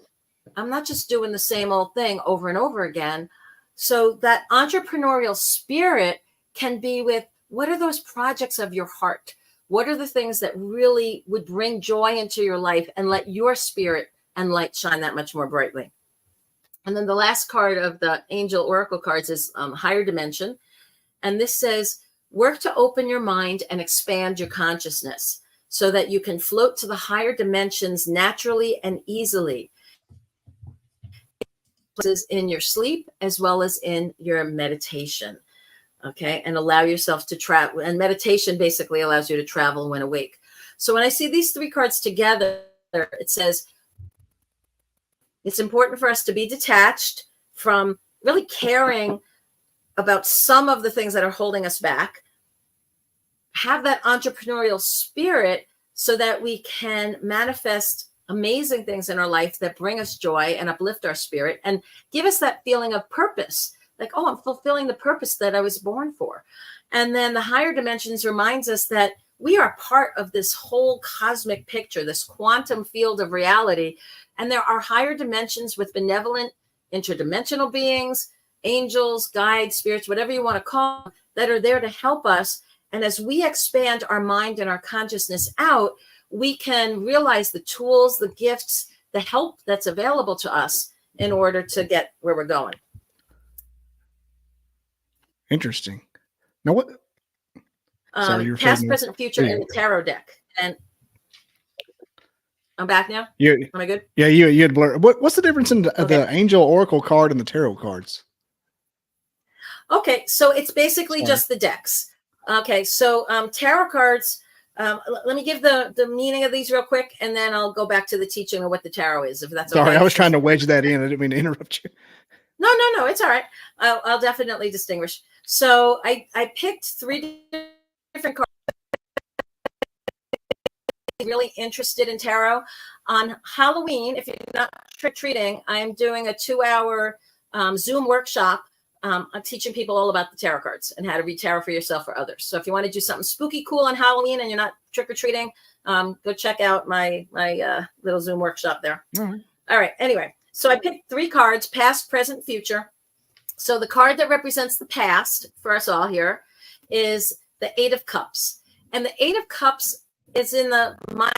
I'm not just doing the same old thing over and over again. So that entrepreneurial spirit can be with, what are those projects of your heart? What are the things that really would bring joy into your life and let your spirit and light shine that much more brightly? And then the last card of the angel oracle cards is higher dimension. And this says, work to open your mind and expand your consciousness. so that you can float to the higher dimensions naturally and easily in your sleep as well as in your meditation. Okay, and allow yourself to travel. And meditation basically allows you to travel when awake. So when I see these three cards together, it says it's important for us to be detached from really caring about some of the things that are holding us back. Have that entrepreneurial spirit so that we can manifest amazing things in our life that bring us joy and uplift our spirit and give us that feeling of purpose. Like, oh, I'm fulfilling the purpose that I was born for. And then the higher dimensions reminds us that we are part of this whole cosmic picture, this quantum field of reality. And there are higher dimensions with benevolent interdimensional beings, angels, guides, spirits, whatever you want to call them, that are there to help us. And as we expand our mind and our consciousness out, we can realize the tools, the gifts, the help that's available to us in order to get where we're going. Interesting. Now what? Sorry, Past, present, future in the tarot deck. And I'm back now? Yeah. Am I good? Yeah, you had blurred. What's the difference in the angel oracle card and the tarot cards? Okay, so it's basically just the decks. Okay, so tarot cards, let me give the meaning of these real quick, and then I'll go back to the teaching of what the tarot is, if that's Sorry, okay. I was trying to wedge that in. I didn't mean to interrupt you. No, it's all right. I'll definitely distinguish. So I picked three different cards. Really interested in tarot. On Halloween, if you're not trick-or-treating, I'm doing a 2-hour Zoom workshop. I'm teaching people all about the tarot cards and how to read tarot for yourself or others. So if you want to do something spooky cool on Halloween and you're not trick-or-treating, go check out my little Zoom workshop there. All right. Anyway, so I picked 3 cards, past, present, future. So the card that represents the past for us all here is the 8 of Cups. And the 8 of Cups is in the minor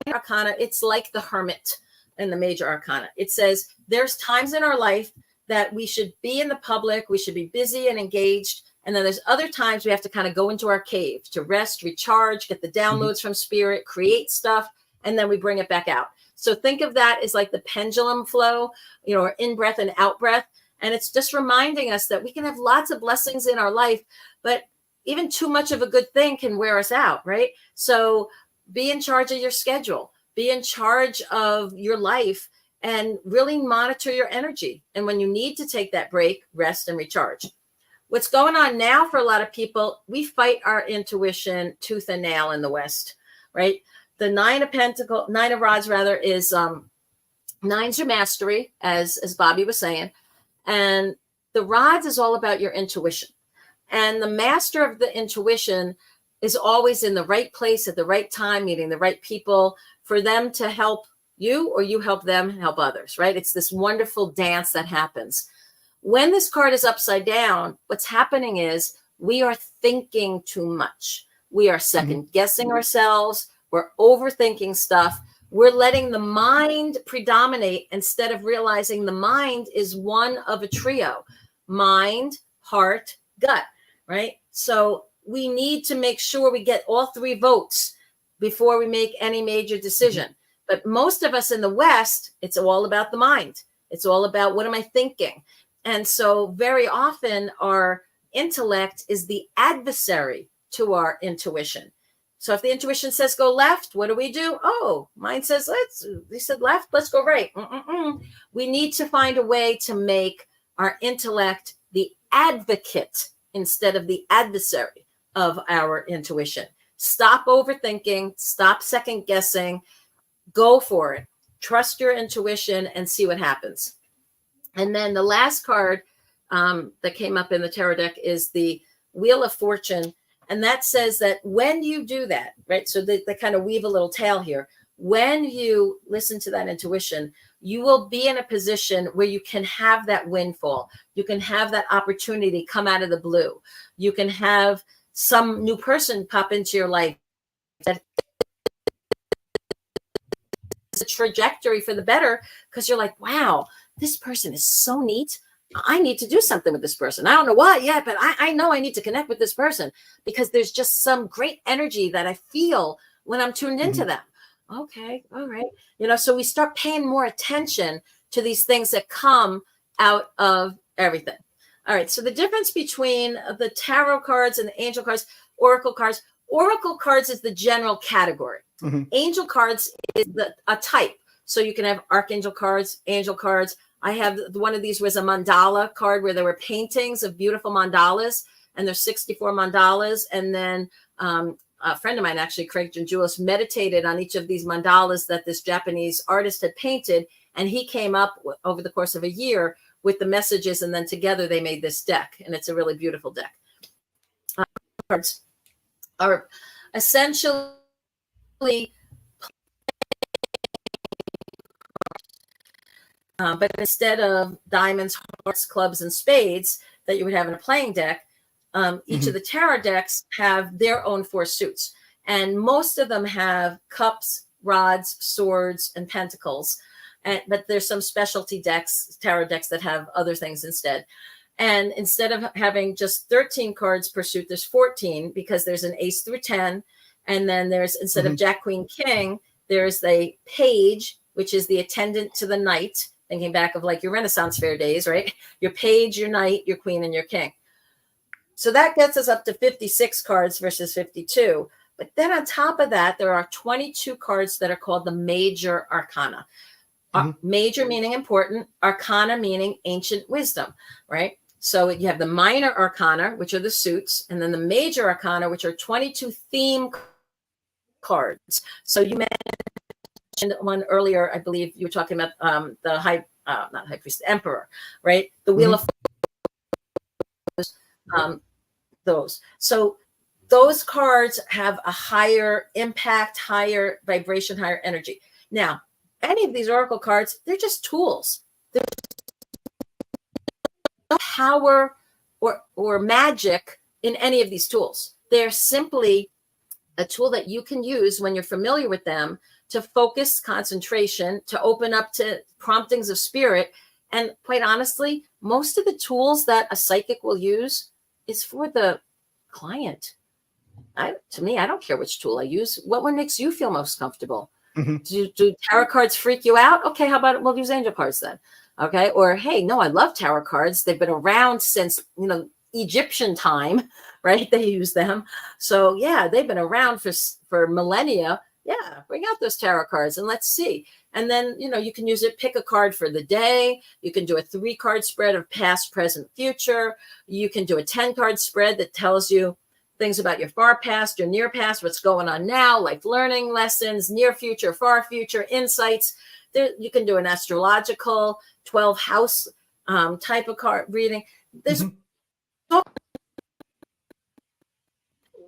arcana. It's like the Hermit in the major arcana. It says there's times in our life that we should be in the public, we should be busy and engaged. And then there's other times we have to kind of go into our cave to rest, recharge, get the downloads from spirit, create stuff, and then we bring it back out. So think of that as like the pendulum flow, or in breath and out breath. And it's just reminding us that we can have lots of blessings in our life, but even too much of a good thing can wear us out, right? So be in charge of your schedule, be in charge of your life, and really monitor your energy. And when you need to take that break, rest and recharge. What's going on now for a lot of people, we fight our intuition tooth and nail in the West, right? The Nine of Rods rather, is nine's your mastery, as Bobby was saying. And the rods is all about your intuition. And the master of the intuition is always in the right place at the right time, meeting the right people for them to help you, or you help them help others, right? It's this wonderful dance that happens. When this card is upside down, what's happening is we are thinking too much. We are second guessing ourselves. We're overthinking stuff. We're letting the mind predominate instead of realizing the mind is one of a trio: mind, heart, gut, right? So we need to make sure we get all 3 votes before we make any major decision. But most of us in the West, it's all about the mind. It's all about, what am I thinking? And so very often our intellect is the adversary to our intuition. So if the intuition says go left, what do? Oh, mine says they said left, let's go right. We need to find a way to make our intellect the advocate instead of the adversary of our intuition. Stop overthinking, stop second guessing, go for it. Trust your intuition and see what happens. And then the last card that came up in the tarot deck is the Wheel of Fortune. And that says that when you do that, right? So they kind of weave a little tale here. When you listen to that intuition, you will be in a position where you can have that windfall. You can have that opportunity come out of the blue. You can have some new person pop into your life that is a trajectory for the better, because you're like, wow, this person is so neat. I need to do something with this person. I don't know what yet, but I know I need to connect with this person because there's just some great energy that I feel when I'm tuned into them. Okay, all right. So we start paying more attention to these things that come out of everything. All right, so the difference between the tarot cards and the angel cards, oracle cards is the general category. Angel cards is a type. So you can have archangel cards, angel cards. I have one of these was a mandala card where there were paintings of beautiful mandalas, and there's 64 mandalas. And then a friend of mine, actually, Craig Janjulis, meditated on each of these mandalas that this Japanese artist had painted. And he came up over the course of a year with the messages, and then together they made this deck, and it's a really beautiful deck. Cards are essentially but instead of diamonds, hearts, clubs, and spades that you would have in a playing deck, each of the tarot decks have their own 4 suits, and most of them have cups, rods, swords, and pentacles. But there's some specialty decks, tarot decks, that have other things instead. And instead of having just 13 cards per suit, there's 14, because there's an ace through 10. And then there's, instead of Jack, Queen, King, there's the page, which is the attendant to the knight, thinking back of like your Renaissance fair days, right? Your page, your knight, your queen, and your king. So that gets us up to 56 cards versus 52. But then on top of that, there are 22 cards that are called the major arcana. Major meaning important, arcana meaning ancient wisdom, right? So you have the minor arcana, which are the suits, and then the major arcana, which are 22 theme cards. So you mentioned one earlier, I believe you were talking about the not high priest, the emperor, right? The wheel of those. So those cards have a higher impact, higher vibration, higher energy. Now, any of these oracle cards, they're just tools. There's no power or magic in any of these tools. They're simply a tool that you can use when you're familiar with them to focus concentration, to open up to promptings of spirit. And quite honestly, most of the tools that a psychic will use is for the client. To me, I don't care which tool I use. What one makes you feel most comfortable? Do tarot cards freak you out? Okay, how about we'll use angel cards then? Okay, or hey, no, I love tarot cards. They've been around since Egyptian time, right? They use them, so yeah, they've been around for millennia. Yeah, bring out those tarot cards and let's see. And then you can use it. Pick a card for the day. You can do a 3-card spread of past, present, future. You can do a 10-card spread that tells you things about your far past, your near past, what's going on now, like learning lessons, near future, far future, insights. You can do an astrological 12 house type of card reading. There's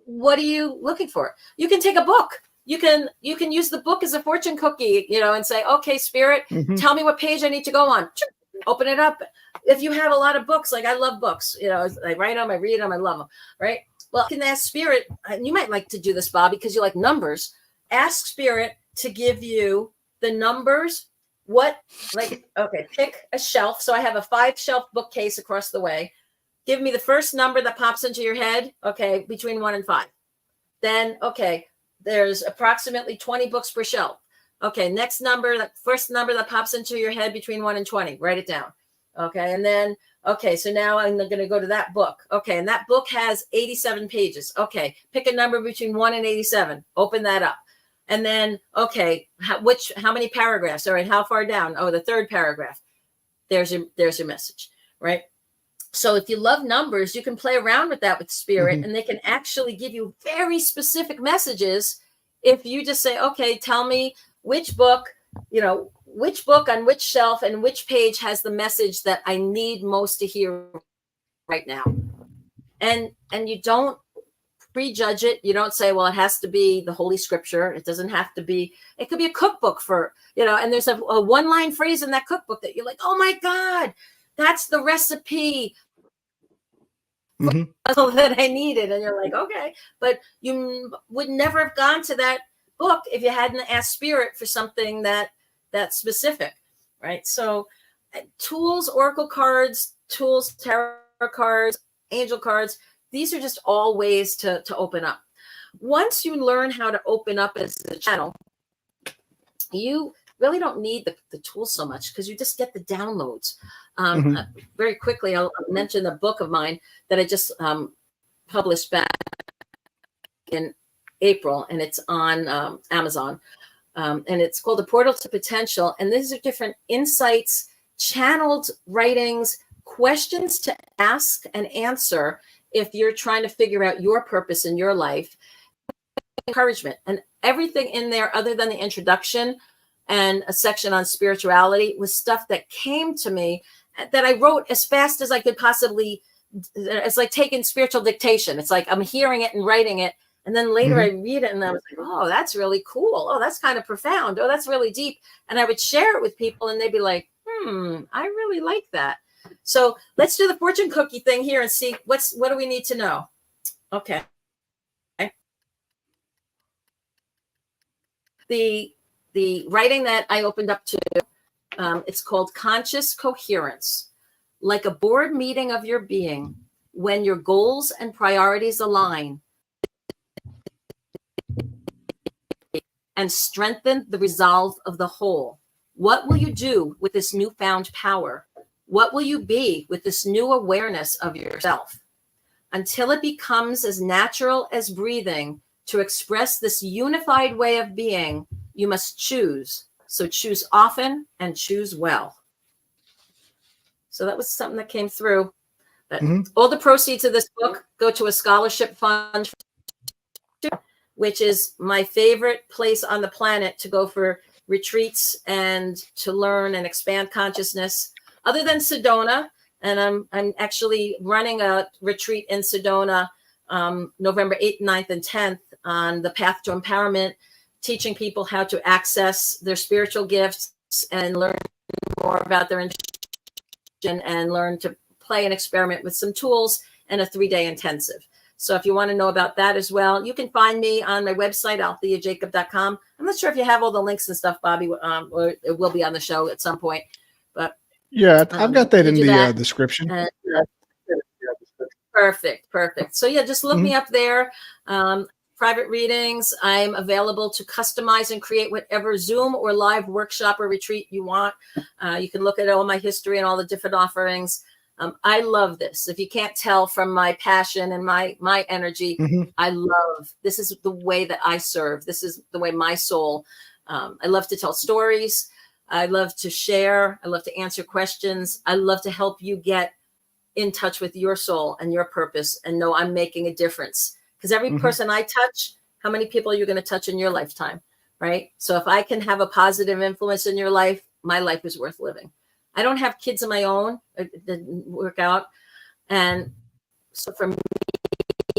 what are you looking for? You can take a book. You can use the book as a fortune cookie, and say, okay, spirit, tell me what page I need to go on. Open it up. If you have a lot of books, like I love books, I write them, I read them, I love them, right? Well, you can ask spirit, and you might like to do this, Bob, because you like numbers. Ask spirit to give you the numbers. Pick a shelf. So I have a 5-shelf bookcase across the way. Give me the first number that pops into your head. Okay, between 1 and 5. Then, okay, there's approximately 20 books per shelf. Okay, next number, the first number that pops into your head between 1 and 20. Write it down. Okay, and then, okay, so now I'm going to go to that book. Okay, and that book has 87 pages. Okay, pick a number between 1 and 87. Open that up. And then, okay, how many paragraphs? All right, how far down? Oh, the 3rd paragraph. There's your message, right? So if you love numbers, you can play around with that with spirit, and they can actually give you very specific messages. If you just say, okay, tell me which book on which shelf and which page has the message that I need most to hear right now. And you don't prejudge it. You don't say, well, it has to be the Holy Scripture. It doesn't have to be. It could be a cookbook for, and there's a one-line phrase in that cookbook that you're like, oh my God, that's the recipe that I needed. And you're like, okay, but you would never have gone to that book if you hadn't asked spirit for something that's specific, right? So tools, oracle cards, tools, tarot cards, angel cards, these are just all ways to open up. once you learn how to open up as a channel, you really don't need the tools so much, because you just get the downloads. Very quickly, I'll mention a book of mine that I just published back in April, and it's on Amazon. And it's called The Portal to Potential. And these are different insights, channeled writings, questions to ask and answer if you're trying to figure out your purpose in your life, encouragement, and everything in there other than the introduction and a section on spirituality was stuff that came to me that I wrote as fast as I could possibly. It's like taking spiritual dictation. It's like I'm hearing it and writing it. And then later I read it and I was like, oh, that's really cool. Oh, that's kind of profound. Oh, that's really deep. And I would share it with people and they'd be like, I really like that. So let's do the fortune cookie thing here and see what do we need to know? Okay. The writing that I opened up to, it's called Conscious Coherence. Like a board meeting of your being, when your goals and priorities align and strengthen the resolve of the whole. What will you do with this newfound power? What will you be with this new awareness of yourself? Until it becomes as natural as breathing to express this unified way of being, you must choose. So choose often and choose well. So that was something that came through. But all the proceeds of this book go to a scholarship fund, which is my favorite place on the planet to go for retreats and to learn and expand consciousness, other than Sedona. And I'm actually running a retreat in Sedona November 8th, 9th, and 10th on the path to empowerment, teaching people how to access their spiritual gifts and learn more about their and learn to play and experiment with some tools, and a 3-day intensive. So if you want to know about that as well, you can find me on my website, aletheajacob.com. I'm not sure if you have all the links and stuff, Bobby, or it will be on the show at some point. But yeah, I've got that in the description. Perfect. So yeah, just look me up there. Private readings. I'm available to customize and create whatever Zoom or live workshop or retreat you want. You can look at all my history and all the different offerings. I love this. If you can't tell from my passion and my energy, I love, this is the way that I serve. This is the way my soul, I love to tell stories. I love to share. I love to answer questions. I love to help you get in touch with your soul and your purpose and know I'm making a difference. Because every person I touch, how many people are you going to touch in your lifetime, right? So if I can have a positive influence in your life, my life is worth living. I don't have kids of my own that didn't work out. And so for me,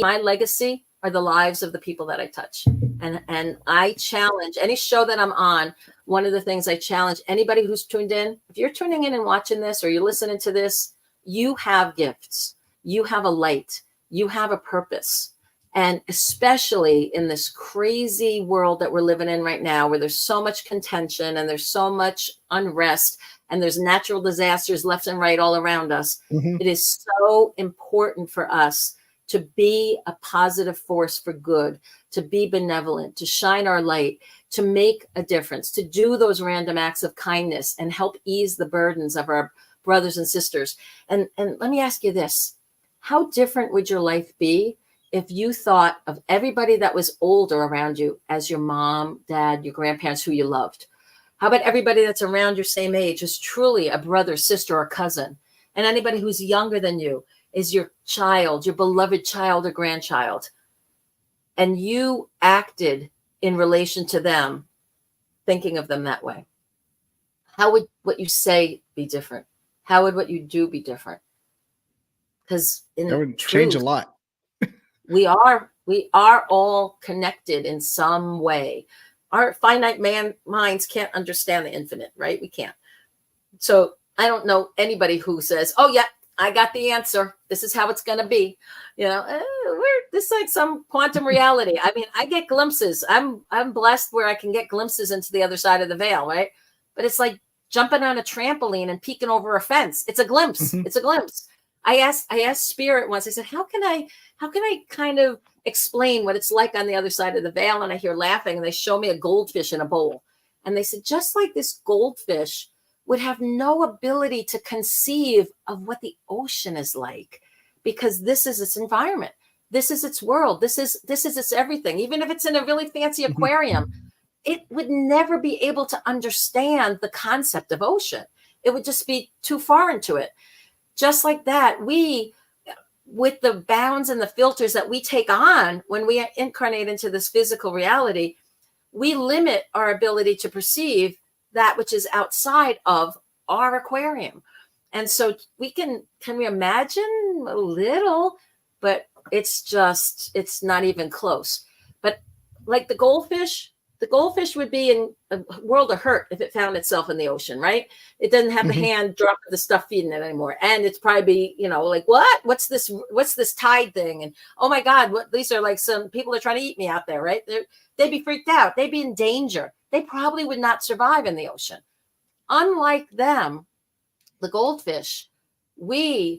my legacy are the lives of the people that I touch. And I challenge any show that I'm on. One of the things I challenge anybody who's tuned in, if you're tuning in and watching this or you're listening to this, you have gifts, you have a light, you have a purpose. And especially in this crazy world that we're living in right now, where there's so much contention and there's so much unrest and there's natural disasters left and right all around us, it is so important for us to be a positive force for good, to be benevolent, to shine our light, to make a difference, to do those random acts of kindness and help ease the burdens of our brothers and sisters. And let me ask you this. How different would your life be if you thought of everybody that was older around you as your mom, dad, your grandparents who you loved? How about everybody that's around your same age is truly a brother, sister, or cousin? And anybody who's younger than you is your child, your beloved child or grandchild. And you acted in relation to them, thinking of them that way. How would what you say be different? How would what you do be different? Because that would change a lot. We are all connected in some way. Our finite minds can't understand the infinite, right? We can't. So I don't know anybody who says, oh yeah, I got the answer. This is how it's going to be. You know, this is like some quantum reality. I mean, I get glimpses. I'm blessed where I can get glimpses into the other side of the veil, right? But it's like jumping on a trampoline and peeking over a fence. It's a glimpse. It's a glimpse. I asked Spirit once, I said, how can I kind of explain what it's like on the other side of the veil, and I hear laughing, and they show me a goldfish in a bowl. And they said, just like this goldfish would have no ability to conceive of what the ocean is like, because this is its environment. This is its world. This is its everything. Even if it's in a really fancy aquarium, it would never be able to understand the concept of ocean. It would just be too foreign to it. Just like that, we, with the bounds and the filters that we take on when we incarnate into this physical reality, we limit our ability to perceive that which is outside of our aquarium. And so can we imagine a little, but it's not even close. But like the goldfish would be in a world of hurt if it found itself in the ocean, right? It doesn't have the hand drop the stuff feeding it anymore. And it's probably be, like, what's this tide thing? And oh my God, these are like some people are trying to eat me out there, right? They'd be freaked out. They'd be in danger. They probably would not survive in the ocean. Unlike them, the goldfish, we're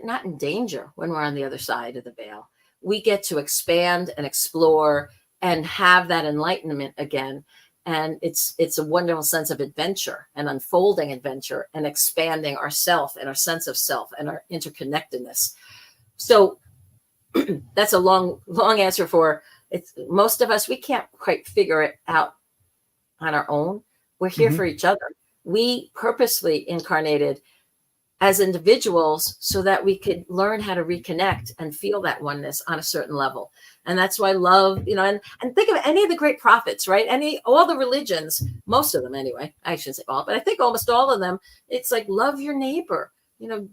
not in danger when we're on the other side of the veil. We get to expand and explore and have that enlightenment again. And it's a wonderful sense of adventure and unfolding adventure and expanding ourself and our sense of self and our interconnectedness. So that's a long answer for it's most of us. We can't quite figure it out on our own. We're here for each other. We purposely incarnated as individuals so that we could learn how to reconnect and feel that oneness on a certain level. And that's why love, and think of any of the great prophets, right? All the religions, most of them anyway, I shouldn't say all, but I think almost all of them, it's like, love your neighbor,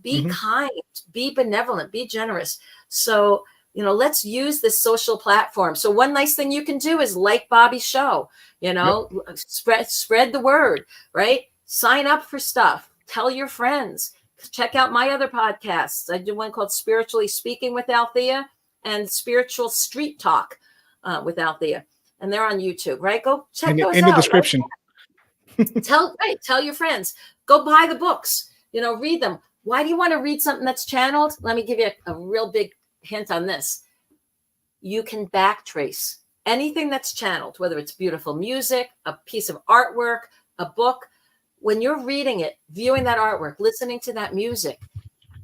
be kind, be benevolent, be generous. So, let's use this social platform. So one nice thing you can do is like Bobby's show, spread the word, right? Sign up for stuff, tell your friends. Check out my other podcasts. I do one called Spiritually Speaking with Alethea and Spiritual Street Talk with Alethea. And they're on YouTube, right? Go check those out. In the description. Right? Tell your friends. Go buy the books. Read them. Why do you want to read something that's channeled? Let me give you a real big hint on this. You can backtrace anything that's channeled, whether it's beautiful music, a piece of artwork, a book. When you're reading it, viewing that artwork, listening to that music,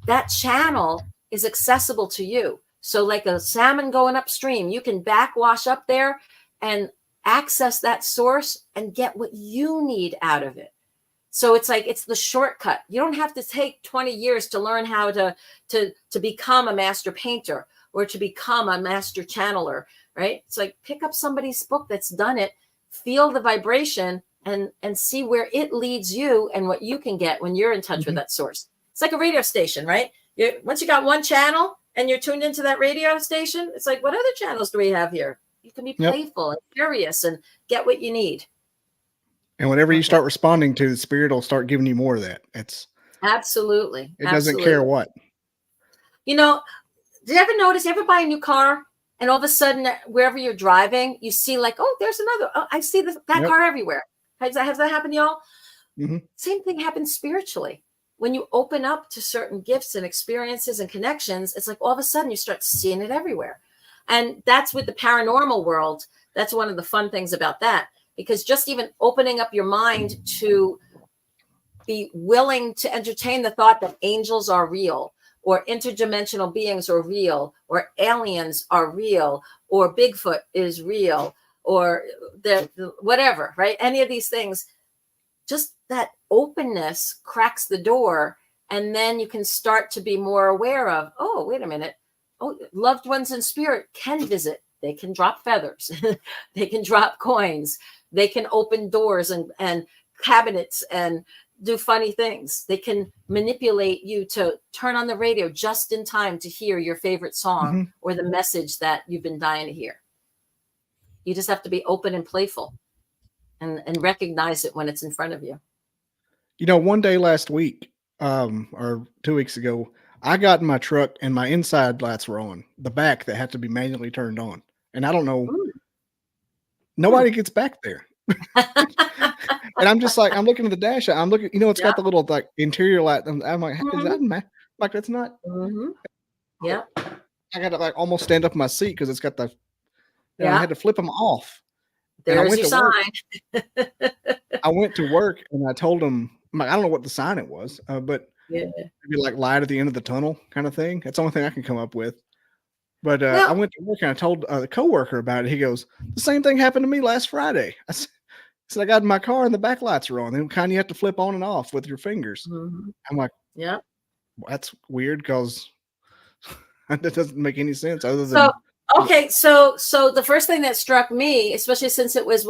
that channel is accessible to you. So like a salmon going upstream, you can backwash up there and access that source and get what you need out of it. So it's like, it's the shortcut. You don't have to take 20 years to learn how to become a master painter or to become a master channeler, right? It's like, pick up somebody's book that's done it, feel the vibration, and see where it leads you and what you can get when you're in touch with that source. It's like a radio station, right? Once you got one channel and you're tuned into that radio station, it's like, what other channels do we have here? You can be playful and curious and get what you need. And whenever you start responding to, the spirit will start giving you more of that. It's absolutely. It doesn't care what. Did you ever notice, you ever buy a new car and all of a sudden, wherever you're driving, you see like, oh, there's another, I see that car everywhere. Has that happened, y'all? Same thing happens spiritually. When you open up to certain gifts and experiences and connections, it's like all of a sudden you start seeing it everywhere. And that's with the paranormal world. That's one of the fun things about that, because just even opening up your mind to be willing to entertain the thought that angels are real, or interdimensional beings are real, or aliens are real, or Bigfoot is real, or whatever, right? Any of these things, just that openness cracks the door. And then you can start to be more aware of, oh, wait a minute. Oh, loved ones in spirit can visit. They can drop feathers. They can drop coins. They can open doors and cabinets and do funny things. They can manipulate you to turn on the radio just in time to hear your favorite song or the message that you've been dying to hear. You just have to be open and playful and recognize it when it's in front of you. One day last week, or 2 weeks ago, I got in my truck and my inside lights were on, the back that had to be manually turned on. And I don't know, nobody gets back there. And I'm just like, I'm looking at the dash. I'm looking, it's got the little like interior light. I'm like, is that like, that's not. Yeah. I got to like almost stand up in my seat because it's got the. I Yeah. had to flip them off. There's your sign. I went to work and I told them, I don't know what the sign it was, but Yeah. maybe like light at the end of the tunnel kind of thing. That's the only thing I can come up with. But Well- I went to work and I told the coworker about it. He goes, the same thing happened to me last Friday. I said, I got in my car and the back lights are on. Then kind of you have to flip on and off with your fingers. Mhm. I'm like, Yeah. that's weird because that doesn't make any sense other than. So okay, so the first thing that struck me, especially since it was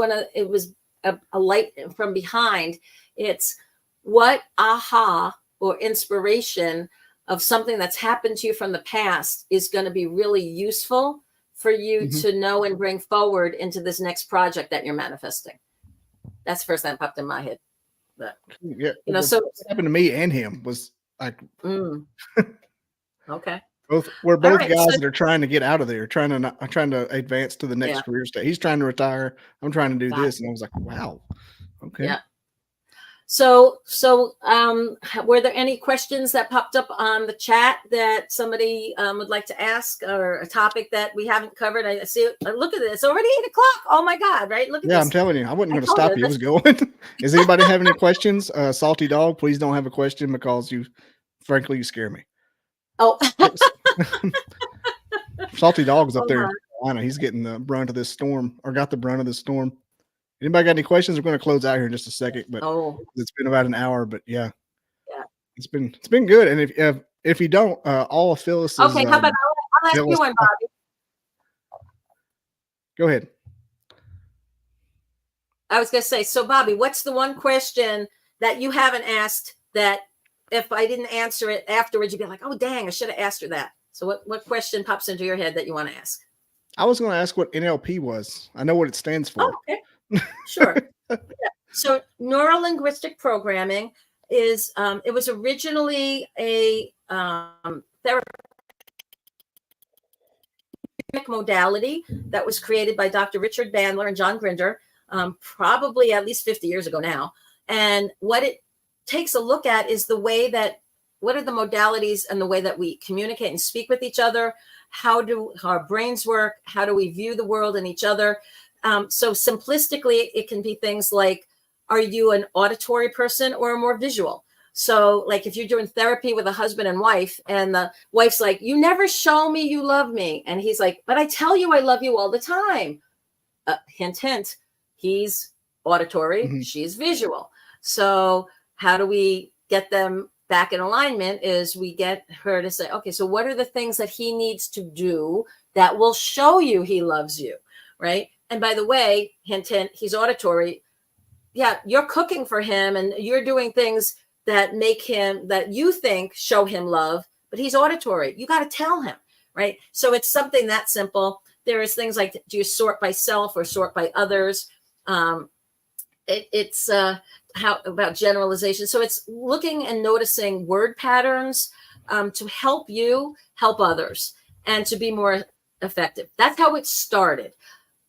a light from behind, it's what aha or inspiration of something that's happened to you from the past is going to be really useful for you to know and bring forward into this next project that you're manifesting. That's the first thing that popped in my head. But Yeah, so what happened to me and him was like, okay. We're both right, guys so- that are trying to get out of there, trying to advance to the next career stage. He's trying to retire. I'm trying to do this, and I was like, wow, okay. Yeah. So were there any questions that popped up on the chat that somebody would like to ask, or a topic that we haven't covered? I see. Look at this. It's already 8 o'clock. Oh my God! Right? Look at this. Yeah, I'm telling you, I wasn't going to told stop you, you. It was going. Does anybody have any questions? Salty Dog, please don't have a question because frankly, you scare me. Oh. Salty Dog's up Oh, there my. in Carolina. He's getting the brunt of this storm, or got the brunt of this storm. Anybody got any questions? We're going to close out here in just a second, but it's been about an hour. But yeah, it's been good. And if you don't, all of Phyllis's. Okay, how about I'll ask you one, Bobby. Go ahead. I was going to say, so Bobby, what's the one question that you haven't asked that if I didn't answer it afterwards, you'd be like, oh, dang, I should have asked her that. So what question pops into your head that you want to ask? I was going to ask what NLP was. I know what it stands for. Oh, okay. Sure. Yeah. So Neuro-Linguistic Programming is, it was originally a therapeutic modality that was created by Dr. Richard Bandler and John Grinder, probably at least 50 years ago now. And what it takes a look at is the way that, what are the modalities and the way that we communicate and speak with each other? How do our brains work? How do we view the world and each other? So simplistically, it can be things like, are you an auditory person or a more visual? So like if you're doing therapy with a husband and wife, and the wife's like, you never show me you love me. And he's like, but I tell you I love you all the time. Hint, hint, he's auditory, she's visual. So how do we get them back in alignment is we get her to say, okay, so what are the things that he needs to do that will show you he loves you, right? And by the way, hint, hint, he's auditory. Yeah, you're cooking for him and you're doing things that make him, that you think show him love, but he's auditory. You got to tell him, right? So it's something that simple. There is things like, do you sort by self or sort by others? It's how about generalization. So it's looking and noticing word patterns to help you help others and to be more effective. That's how it started.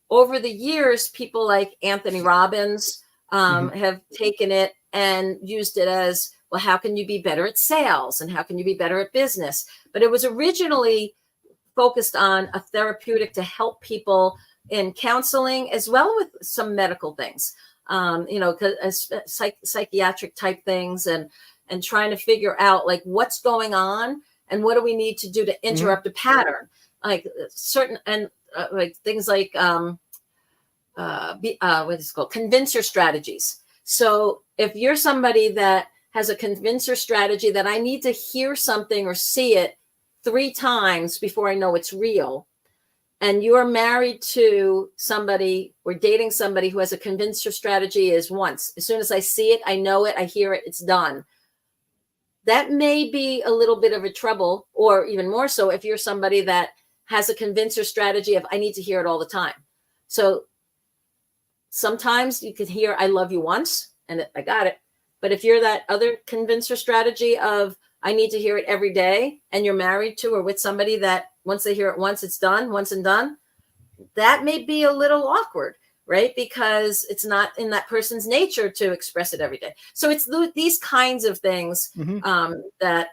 Over the years, people like Anthony Robbins have taken it and used it as, well, how can you be better at sales and how can you be better at business? But it was originally focused on a therapeutic to help people in counseling as well with some medical things, psychiatric type things and trying to figure out like what's going on and what do we need to do to interrupt a pattern, like certain and like things like what is it called? Convincer strategies. So if you're somebody that has a convincer strategy that I need to hear something or see it 3 times before I know it's real, and you're married to somebody or dating somebody who has a convincer strategy is once. As soon as I see it, I know it, I hear it, it's done. That may be a little bit of a trouble, or even more so if you're somebody that has a convincer strategy of I need to hear it all the time. So sometimes you could hear I love you once and I got it. But if you're that other convincer strategy of I need to hear it every day, and you're married to or with somebody that once they hear it once, it's done, once and done, that may be a little awkward, right? Because it's not in that person's nature to express it every day. So it's these kinds of things that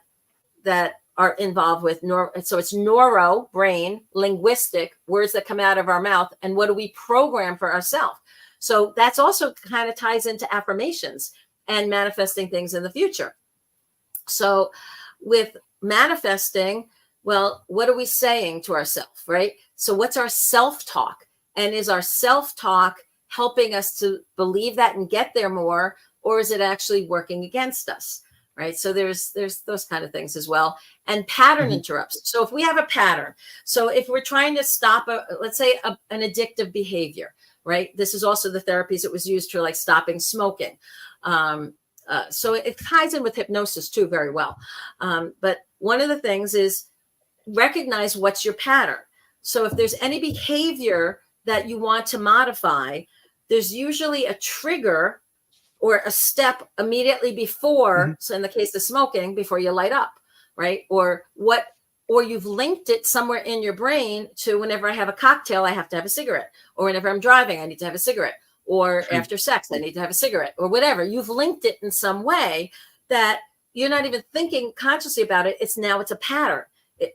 are involved with so it's neuro, brain, linguistic, words that come out of our mouth, and what do we program for ourselves. So that's also kind of ties into affirmations and manifesting things in the future. So with manifesting, well, what are we saying to ourselves, right? So what's our self-talk? And is our self-talk helping us to believe that and get there more, or is it actually working against us? Right. So there's those kind of things as well. And pattern interrupts. So if we have a pattern, so if we're trying to stop, let's say an addictive behavior, right? This is also the therapies that was used for like stopping smoking. So it ties in with hypnosis too, very well. But one of the things is recognize what's your pattern. So if there's any behavior that you want to modify, there's usually a trigger or a step immediately before. So in the case of smoking, before you light up, right? Or you've linked it somewhere in your brain to whenever I have a cocktail, I have to have a cigarette, or whenever I'm driving, I need to have a cigarette, or after sex, I need to have a cigarette, or whatever. You've linked it in some way that you're not even thinking consciously about it. It's a pattern.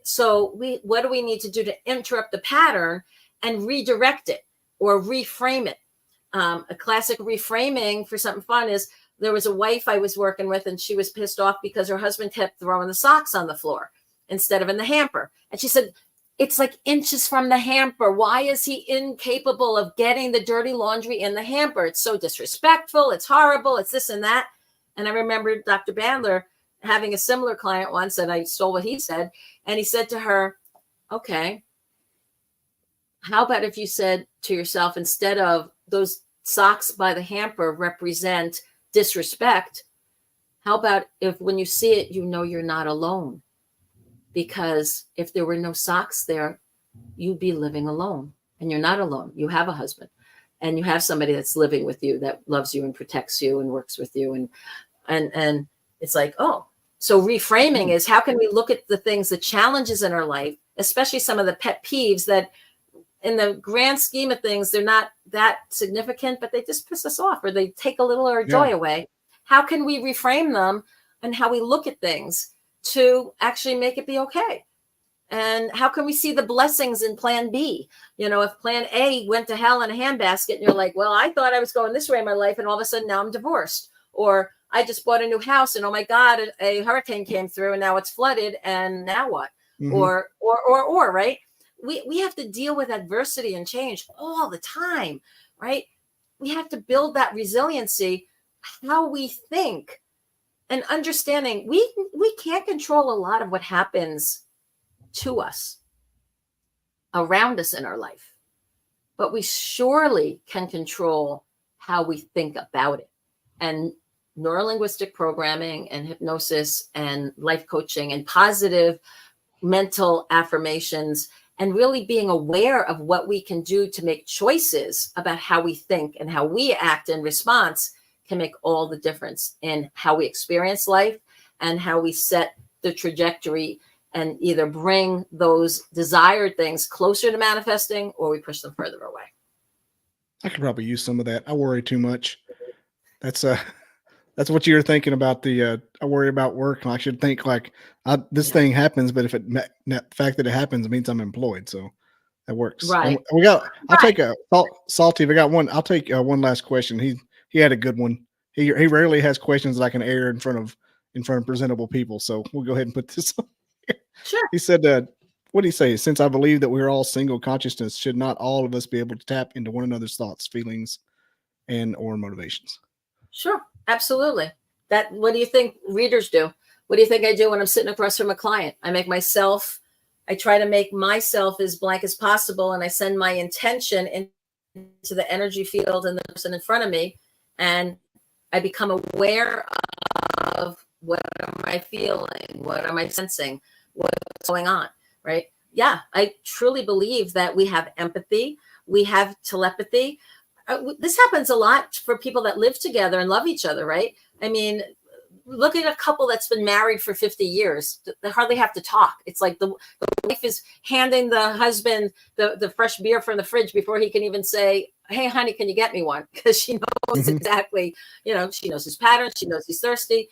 So what do we need to do to interrupt the pattern and redirect it or reframe it? A classic reframing for something fun is there was a wife I was working with, and she was pissed off because her husband kept throwing the socks on the floor instead of in the hamper. And she said, it's like inches from the hamper. Why is he incapable of getting the dirty laundry in the hamper? It's so disrespectful. It's horrible. It's this and that. And I remember Dr. Bandler having a similar client once, and I stole what he said. And he said to her, okay, how about if you said to yourself, instead of those socks by the hamper represent disrespect, how about if when you see it, you know you're not alone? Because if there were no socks there, you'd be living alone, and you're not alone. You have a husband, and you have somebody that's living with you that loves you and protects you and works with you. And it's like, oh, so reframing is how can we look at the things, the challenges in our life, especially some of the pet peeves that in the grand scheme of things, they're not that significant, but they just piss us off or they take a little of our joy away. How can we reframe them and how we look at things to actually make it be okay? And how can we see the blessings in plan B? You know, if plan A went to hell in a handbasket and you're like, well, I thought I was going this way in my life, and all of a sudden now I'm divorced. Or I just bought a new house and oh my God, a hurricane came through and now it's flooded, and now what? Or right? We have to deal with adversity and change all the time, right? We have to build that resiliency, how we think, and understanding we can't control a lot of what happens to us around us in our life, but we surely can control how we think about it. And neuro-linguistic programming and hypnosis and life coaching and positive mental affirmations, and really being aware of what we can do to make choices about how we think and how we act in response can make all the difference in how we experience life and how we set the trajectory and either bring those desired things closer to manifesting or we push them further away. I could probably use some of that. I worry too much. That's what you're thinking about. I worry about work. I should think like this thing happens, but if the fact that it happens means I'm employed, so that works. Right. I'll take a Salty. If I got one, I'll take one last question. He had a good one. He rarely has questions that I can air in front of presentable people. So we'll go ahead and put this on. Sure. He said, what did he say? Since I believe that we're all single consciousness, should not all of us be able to tap into one another's thoughts, feelings, and or motivations? Sure. Absolutely. What do you think readers do? What do you think I do when I'm sitting across from a client? I try to make myself as blank as possible, and I send my intention into the energy field and the person in front of me, and I become aware of what am I feeling? What am I sensing? What's going on? Right? Yeah, I truly believe that we have empathy. We have telepathy. This happens a lot for people that live together and love each other, right? I mean, look at a couple that's been married for 50 years. They hardly have to talk. It's like the wife is handing the husband the fresh beer from the fridge before he can even say, hey, honey, can you get me one? Because she knows exactly, she knows his patterns. She knows he's thirsty.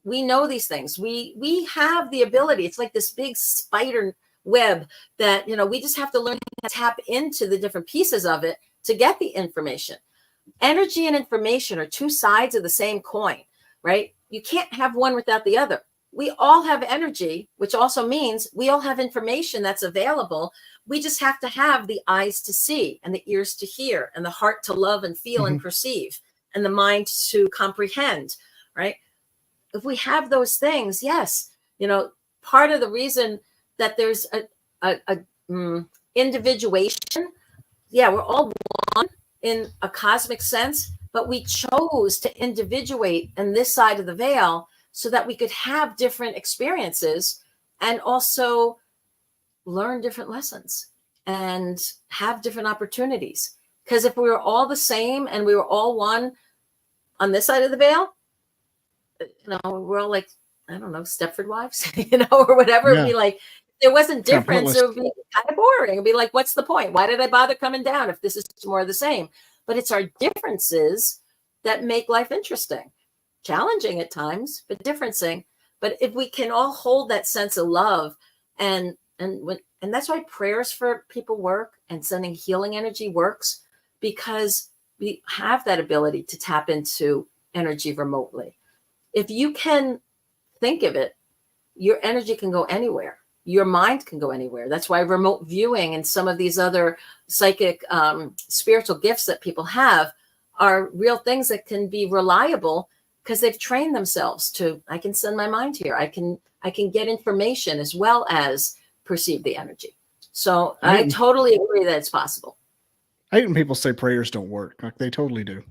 we know these things. We have the ability. It's like this big spider web that, we just have to learn to tap into the different pieces of it to get the information. Energy and information are two sides of the same coin, right? You can't have one without the other. We all have energy, which also means we all have information that's available. We just have to have the eyes to see and the ears to hear and the heart to love and feel and perceive and the mind to comprehend, right? If we have those things, yes, part of the reason that there's a individuation, yeah, we're all one in a cosmic sense, but we chose to individuate in this side of the veil so that we could have different experiences and also learn different lessons and have different opportunities. Because if we were all the same and we were all one on this side of the veil, we're all like, I don't know, Stepford wives, or whatever. It'd be like, there wasn't difference. It would be kind of boring. It'd be like, what's the point? Why did I bother coming down if this is more of the same? But it's our differences that make life interesting. Challenging at times, but differencing. But if we can all hold that sense of love, and that's why prayers for people work and sending healing energy works, because we have that ability to tap into energy remotely. If you can think of it, your energy can go anywhere. Your mind can go anywhere. That's why remote viewing and some of these other psychic spiritual gifts that people have are real things that can be reliable, because they've trained themselves to, I can send my mind here. I can get information as well as perceive the energy. So I totally agree that it's possible. I hate when people say prayers don't work. Like, they totally do.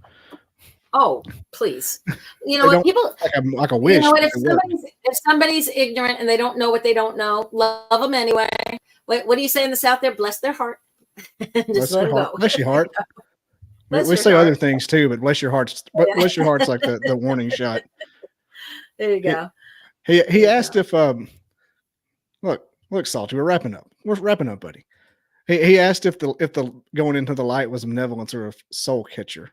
Oh, please. When people like a wish. If somebody's ignorant and they don't know what they don't know, love them anyway. What do you say in the South there? Bless their heart. Just let it go. Bless your heart. We say other things too, but bless your heart's bless your heart's like the warning shot. There you go. He asked if look, Salty, we're wrapping up. We're wrapping up, buddy. He asked if the going into the light was benevolence or a soul catcher.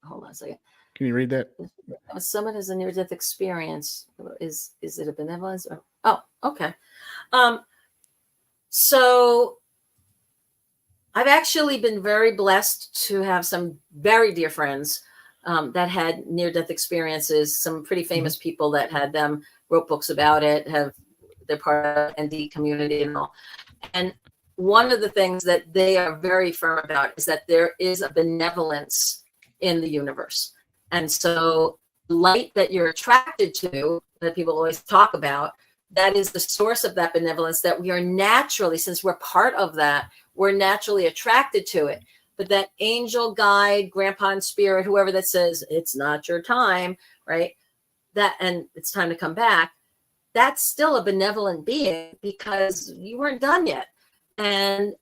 Hold on a second. Can you read that? Someone has a near-death experience. Is it a benevolence? Okay. So I've actually been very blessed to have some very dear friends that had near-death experiences. Some pretty famous people that had them, wrote books about it, they're part of the ND community and all. And one of the things that they are very firm about is that there is a benevolence in the universe. And so light that you're attracted to, that people always talk about, that is the source of that benevolence, that we are naturally, since we're part of that, we're naturally attracted to it. But that angel, guide, grandpa in spirit, whoever that says, it's not your time, right? And it's time to come back. That's still a benevolent being because you weren't done yet. And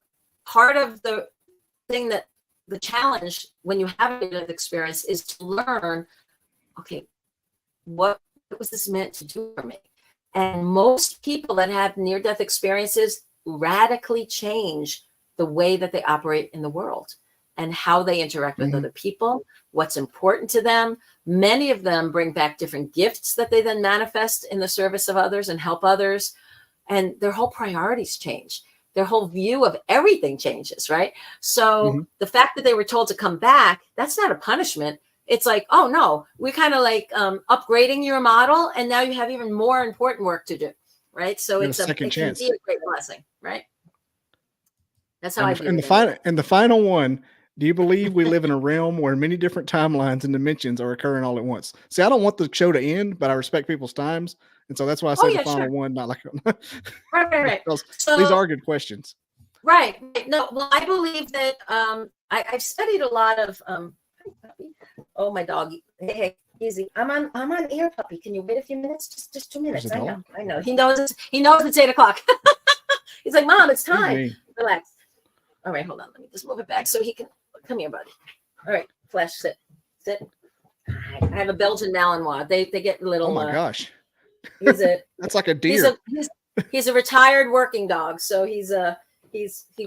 part of the thing that the challenge when you have a near-death experience is to learn, okay, what was this meant to do for me? And most people that have near-death experiences radically change the way that they operate in the world and how they interact with other people, what's important to them. Many of them bring back different gifts that they then manifest in the service of others and help others. And their whole priorities change. Their whole view of everything changes, right? So the fact that they were told to come back, that's not a punishment. It's like, oh no, we're kind of like upgrading your model, and now you have even more important work to do, right? So it's a second chance. It can be a great blessing, right? That's how I view it. And the final one, do you believe we live in a realm where many different timelines and dimensions are occurring all at once? See, I don't want the show to end, but I respect people's times. And so that's why I say the final one, not like right. So, these are good questions. Right. No, well, I believe that I've studied a lot of oh, my dog. Hey, easy. I'm on air, puppy. Can you wait a few minutes? Just 2 minutes. I know. He knows it's 8 o'clock. He's like, Mom, it's time. Relax. All right, hold on. Let me just move it back so he can come here, buddy. All right, Flash, sit. I have a Belgian Malinois. They get little. Oh my gosh. That's like a deer. He's a retired working dog. So he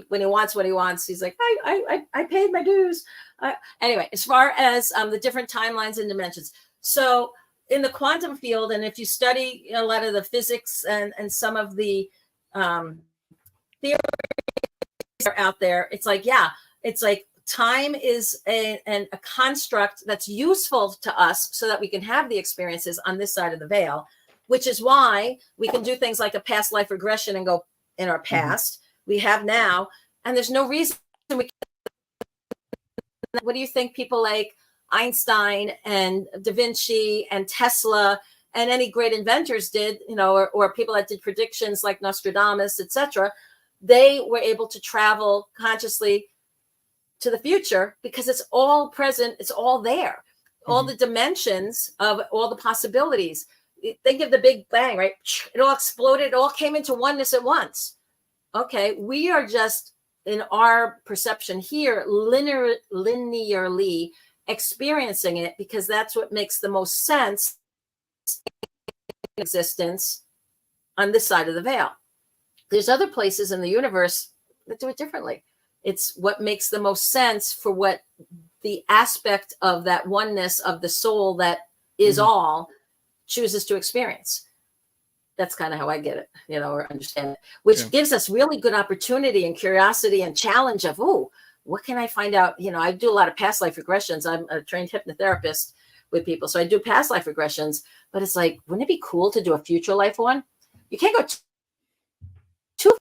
when he wants what he wants, he's like, I paid my dues. Anyway, as far as the different timelines and dimensions. So in the quantum field, and if you study a lot of the physics and some of the theories are out there, it's like, yeah, it's like time is a construct that's useful to us so that we can have the experiences on this side of the veil, which is why we can do things like a past life regression and go in our past. We have now, and there's no reason we can't. What do you think people like Einstein and Da Vinci and Tesla and any great inventors did, you know, or people that did predictions like Nostradamus, etc.? They were able to travel consciously to the future because it's all present. It's all there. All the dimensions of all the possibilities. Think of the Big Bang, right? It all exploded. It all came into oneness at once. Okay. We are just, in our perception here, linearly experiencing it because that's what makes the most sense in existence on this side of the veil. There's other places in the universe that do it differently. It's what makes the most sense for what the aspect of that oneness of the soul that is all chooses to experience. That's kind of how I get it, you know, or understand it, which gives us really good opportunity and curiosity and challenge of, oh, what can I find out? You know, I do a lot of past life regressions. I'm a trained hypnotherapist with people. So I do past life regressions, but it's like, wouldn't it be cool to do a future life one? You can't go too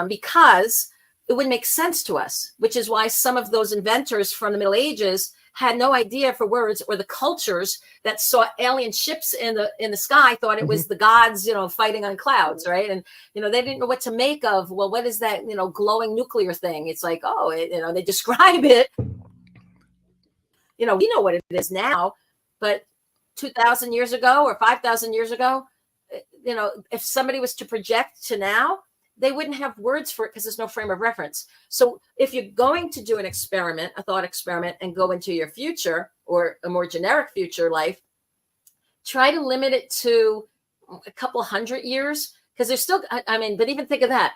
because it wouldn't make sense to us, which is why some of those inventors from the Middle Ages had no idea for words, or the cultures that saw alien ships in the sky thought it was the gods, you know, fighting on clouds, right? And, you know, they didn't know what to make of, well, what is that, you know, glowing nuclear thing? It's like, oh, you know, they describe it. You know, we know what it is now, but 2,000 years ago or 5,000 years ago, you know, if somebody was to project to now, they wouldn't have words for it because there's no frame of reference. So if you're going to do an experiment, a thought experiment, and go into your future or a more generic future life, try to limit it to a couple hundred years, because there's still, I mean, but even think of that.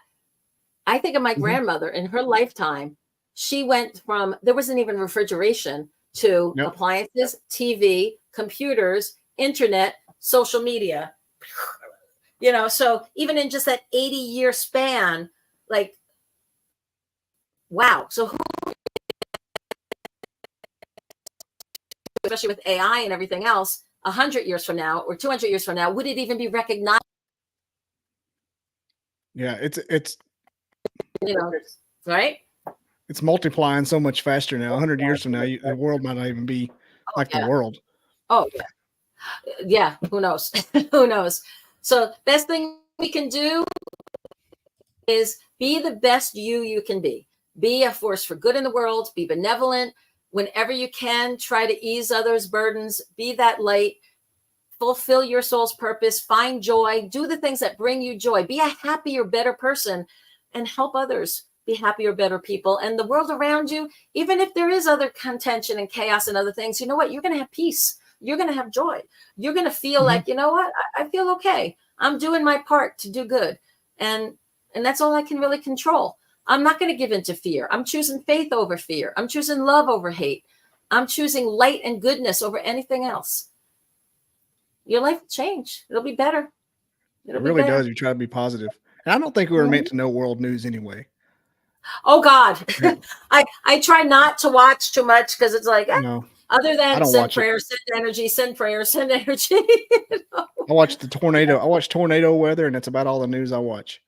I think of my grandmother in her lifetime. She went from, there wasn't even refrigeration to appliances, TV, computers, internet, social media. You know, so even in just that 80-year span, like, wow. So who, especially with AI and everything else, 100 years from now or 200 years from now, would it even be recognized? Yeah, it's you know, right? It's multiplying so much faster now. 100 years from now, the world might not even be like the world. Oh, yeah. Yeah, who knows? Who knows? So best thing we can do is be the best you can be. Be a force for good in the world. Be benevolent. Whenever you can, try to ease others' burdens. Be that light. Fulfill your soul's purpose. Find joy. Do the things that bring you joy. Be a happier, better person and help others be happier, better people. And the world around you, even if there is other contention and chaos and other things, you know what? You're going to have peace. You're going to have joy. You're going to feel like, you know what? I feel okay. I'm doing my part to do good. And that's all I can really control. I'm not going to give in to fear. I'm choosing faith over fear. I'm choosing love over hate. I'm choosing light and goodness over anything else. Your life will change. It'll be better. It really does. You try to be positive. And I don't think we were meant to know world news anyway. Oh, God. I try not to watch too much because it's like, no. Other than send prayers, send energy, send prayers, send energy. You know? I watch tornado. I watch tornado weather, and that's about all the news I watch.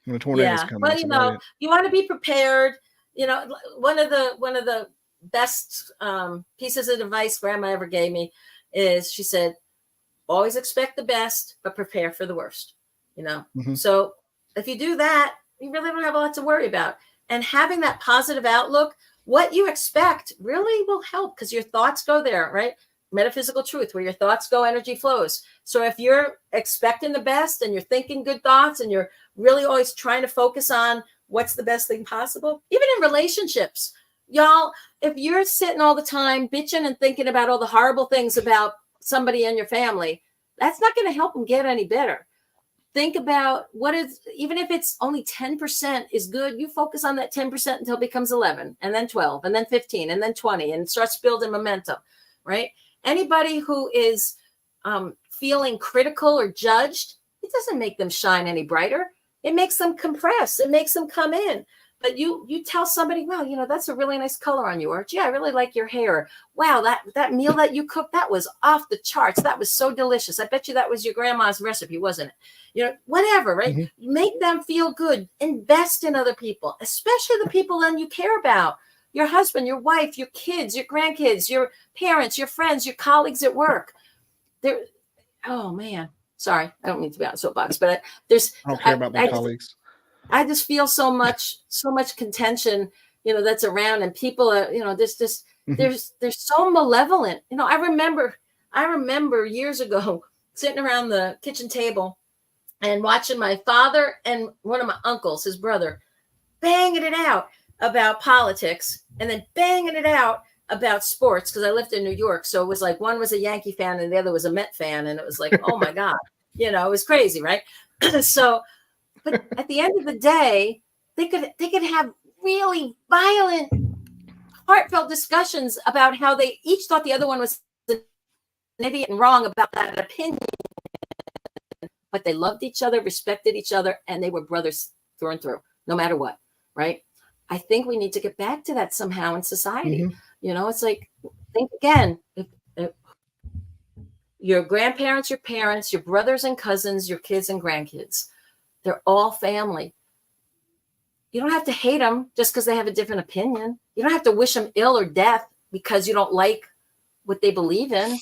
When the tornadoes come. Well, you know, you want to be prepared. You know, one of the best pieces of advice Grandma ever gave me is she said, always expect the best, but prepare for the worst. You know, so if you do that, you really don't have a lot to worry about. And having that positive outlook, what you expect really will help because your thoughts go there, right? Metaphysical truth, where your thoughts go, energy flows. So if you're expecting the best and you're thinking good thoughts and you're really always trying to focus on what's the best thing possible, even in relationships, y'all, if you're sitting all the time bitching and thinking about all the horrible things about somebody in your family, that's not going to help them get any better. think about what is, even if it's only 10% is good, you focus on that 10% until it becomes 11 and then 12 and then 15 and then 20 and starts building momentum, right? Anybody who is feeling critical or judged, it doesn't make them shine any brighter. It makes them compress. It makes them come in. But you tell somebody, well, you know, that's a really nice color on you. Or, gee, I really like your hair. Wow, that meal that you cooked, that was off the charts. That was so delicious. I bet you that was your grandma's recipe, wasn't it? You know, whatever, right? Mm-hmm. Make them feel good. Invest in other people, especially the people that you care about. Your husband, your wife, your kids, your grandkids, your parents, your friends, your colleagues at work. Oh, man. Sorry, I don't mean to be on a soapbox, but I don't care about my colleagues. I just feel so much contention, you know, that's around, and people are, you know, they're so malevolent. You know, I remember years ago sitting around the kitchen table and watching my father and one of my uncles, his brother, banging it out about politics and then banging it out about sports, because I lived in New York. So it was like one was a Yankee fan and the other was a Met fan. And it was like, oh my God, you know, it was crazy, right? So, but at the end of the day, they could have really violent, heartfelt discussions about how they each thought the other one was an idiot and wrong about that opinion. But they loved each other, respected each other, and they were brothers through and through, no matter what, right? I think we need to get back to that somehow in society. Mm-hmm. You know, it's like, think again, if your grandparents, your parents, your brothers and cousins, your kids and grandkids, they're all family. You don't have to hate them just because they have a different opinion. You don't have to wish them ill or death because you don't like what they believe in.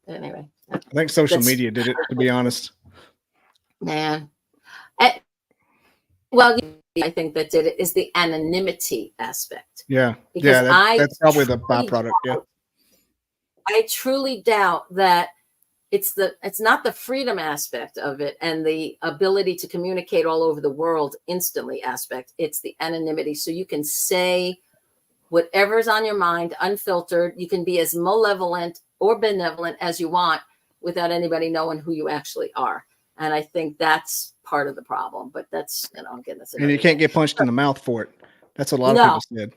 Anyway. I think social media did it, to be honest. Man. Well, I think that did it is the anonymity aspect. Yeah. Because that's probably the byproduct. Yeah. I truly doubt that it's not the freedom aspect of it and the ability to communicate all over the world instantly aspect. It's the anonymity. So you can say whatever's on your mind, unfiltered. You can be as malevolent or benevolent as you want without anybody knowing who you actually are. And I think that's part of the problem. But that's, you know, again, that's and you can't get punched in the mouth for it. That's what a lot of people said.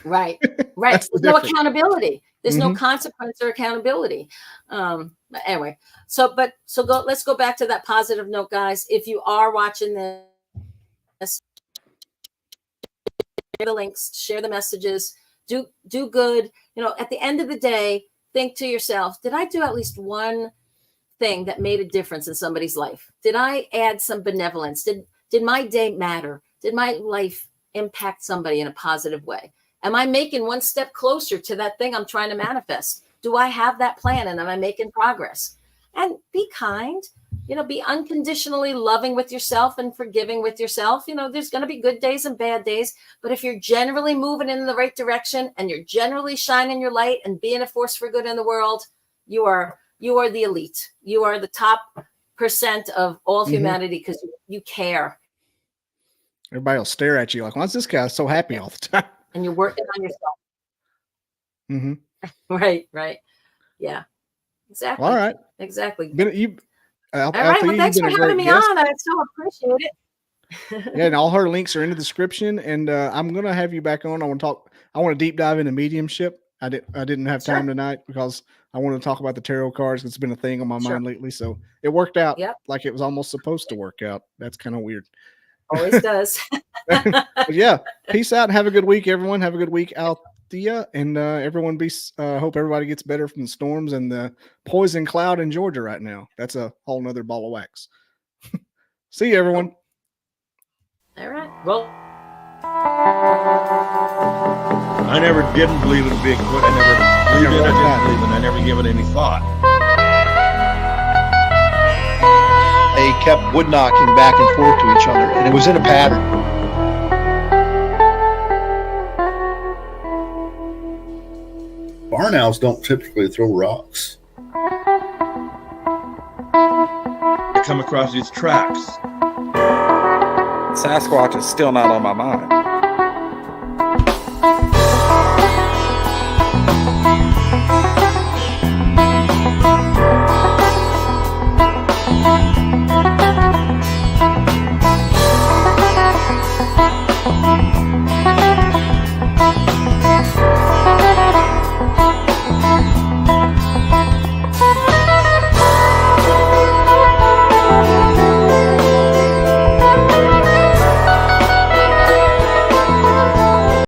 Right. There's no accountability. There's no consequence or accountability. Anyway, let's go back to that positive note, guys. If you are watching this, share the links, share the messages, do good. You know, at the end of the day, think to yourself, did I do at least one thing that made a difference in somebody's life? Did I add some benevolence? Did my day matter? Did my life impact somebody in a positive way? Am I making one step closer to that thing I'm trying to manifest? Do I have that plan and am I making progress? And be kind, you know, be unconditionally loving with yourself and forgiving with yourself. You know, there's going to be good days and bad days, but if you're generally moving in the right direction and you're generally shining your light and being a force for good in the world, you are the elite. You are the top % of all humanity because you care. Everybody will stare at you like, why is this guy so happy all the time? And you're working on yourself. Mm-hmm. Right. Yeah. Exactly. All right. Exactly. All right. Well, thanks for having me on. I so appreciate it. Yeah, and all her links are in the description. And I'm gonna have you back on. I want to deep dive into mediumship. I didn't have time tonight because I want to talk about the tarot cards. It's been a thing on my mind lately. So it worked out like it was almost supposed to work out. That's kind of weird. Always does. But yeah, peace out and have a good week, everyone. Have a good week, Alethea, and everyone hope everybody gets better from the storms and the poison cloud in Georgia right now. That's a whole nother ball of wax. See you, everyone. All right. Well, I never didn't believe in Bigfoot. I never believed in it. I didn't believe in it. I never gave it any thought. They kept wood knocking back and forth to each other, and it was in a pattern. Barn owls don't typically throw rocks. I come across these tracks. Sasquatch is still not on my mind.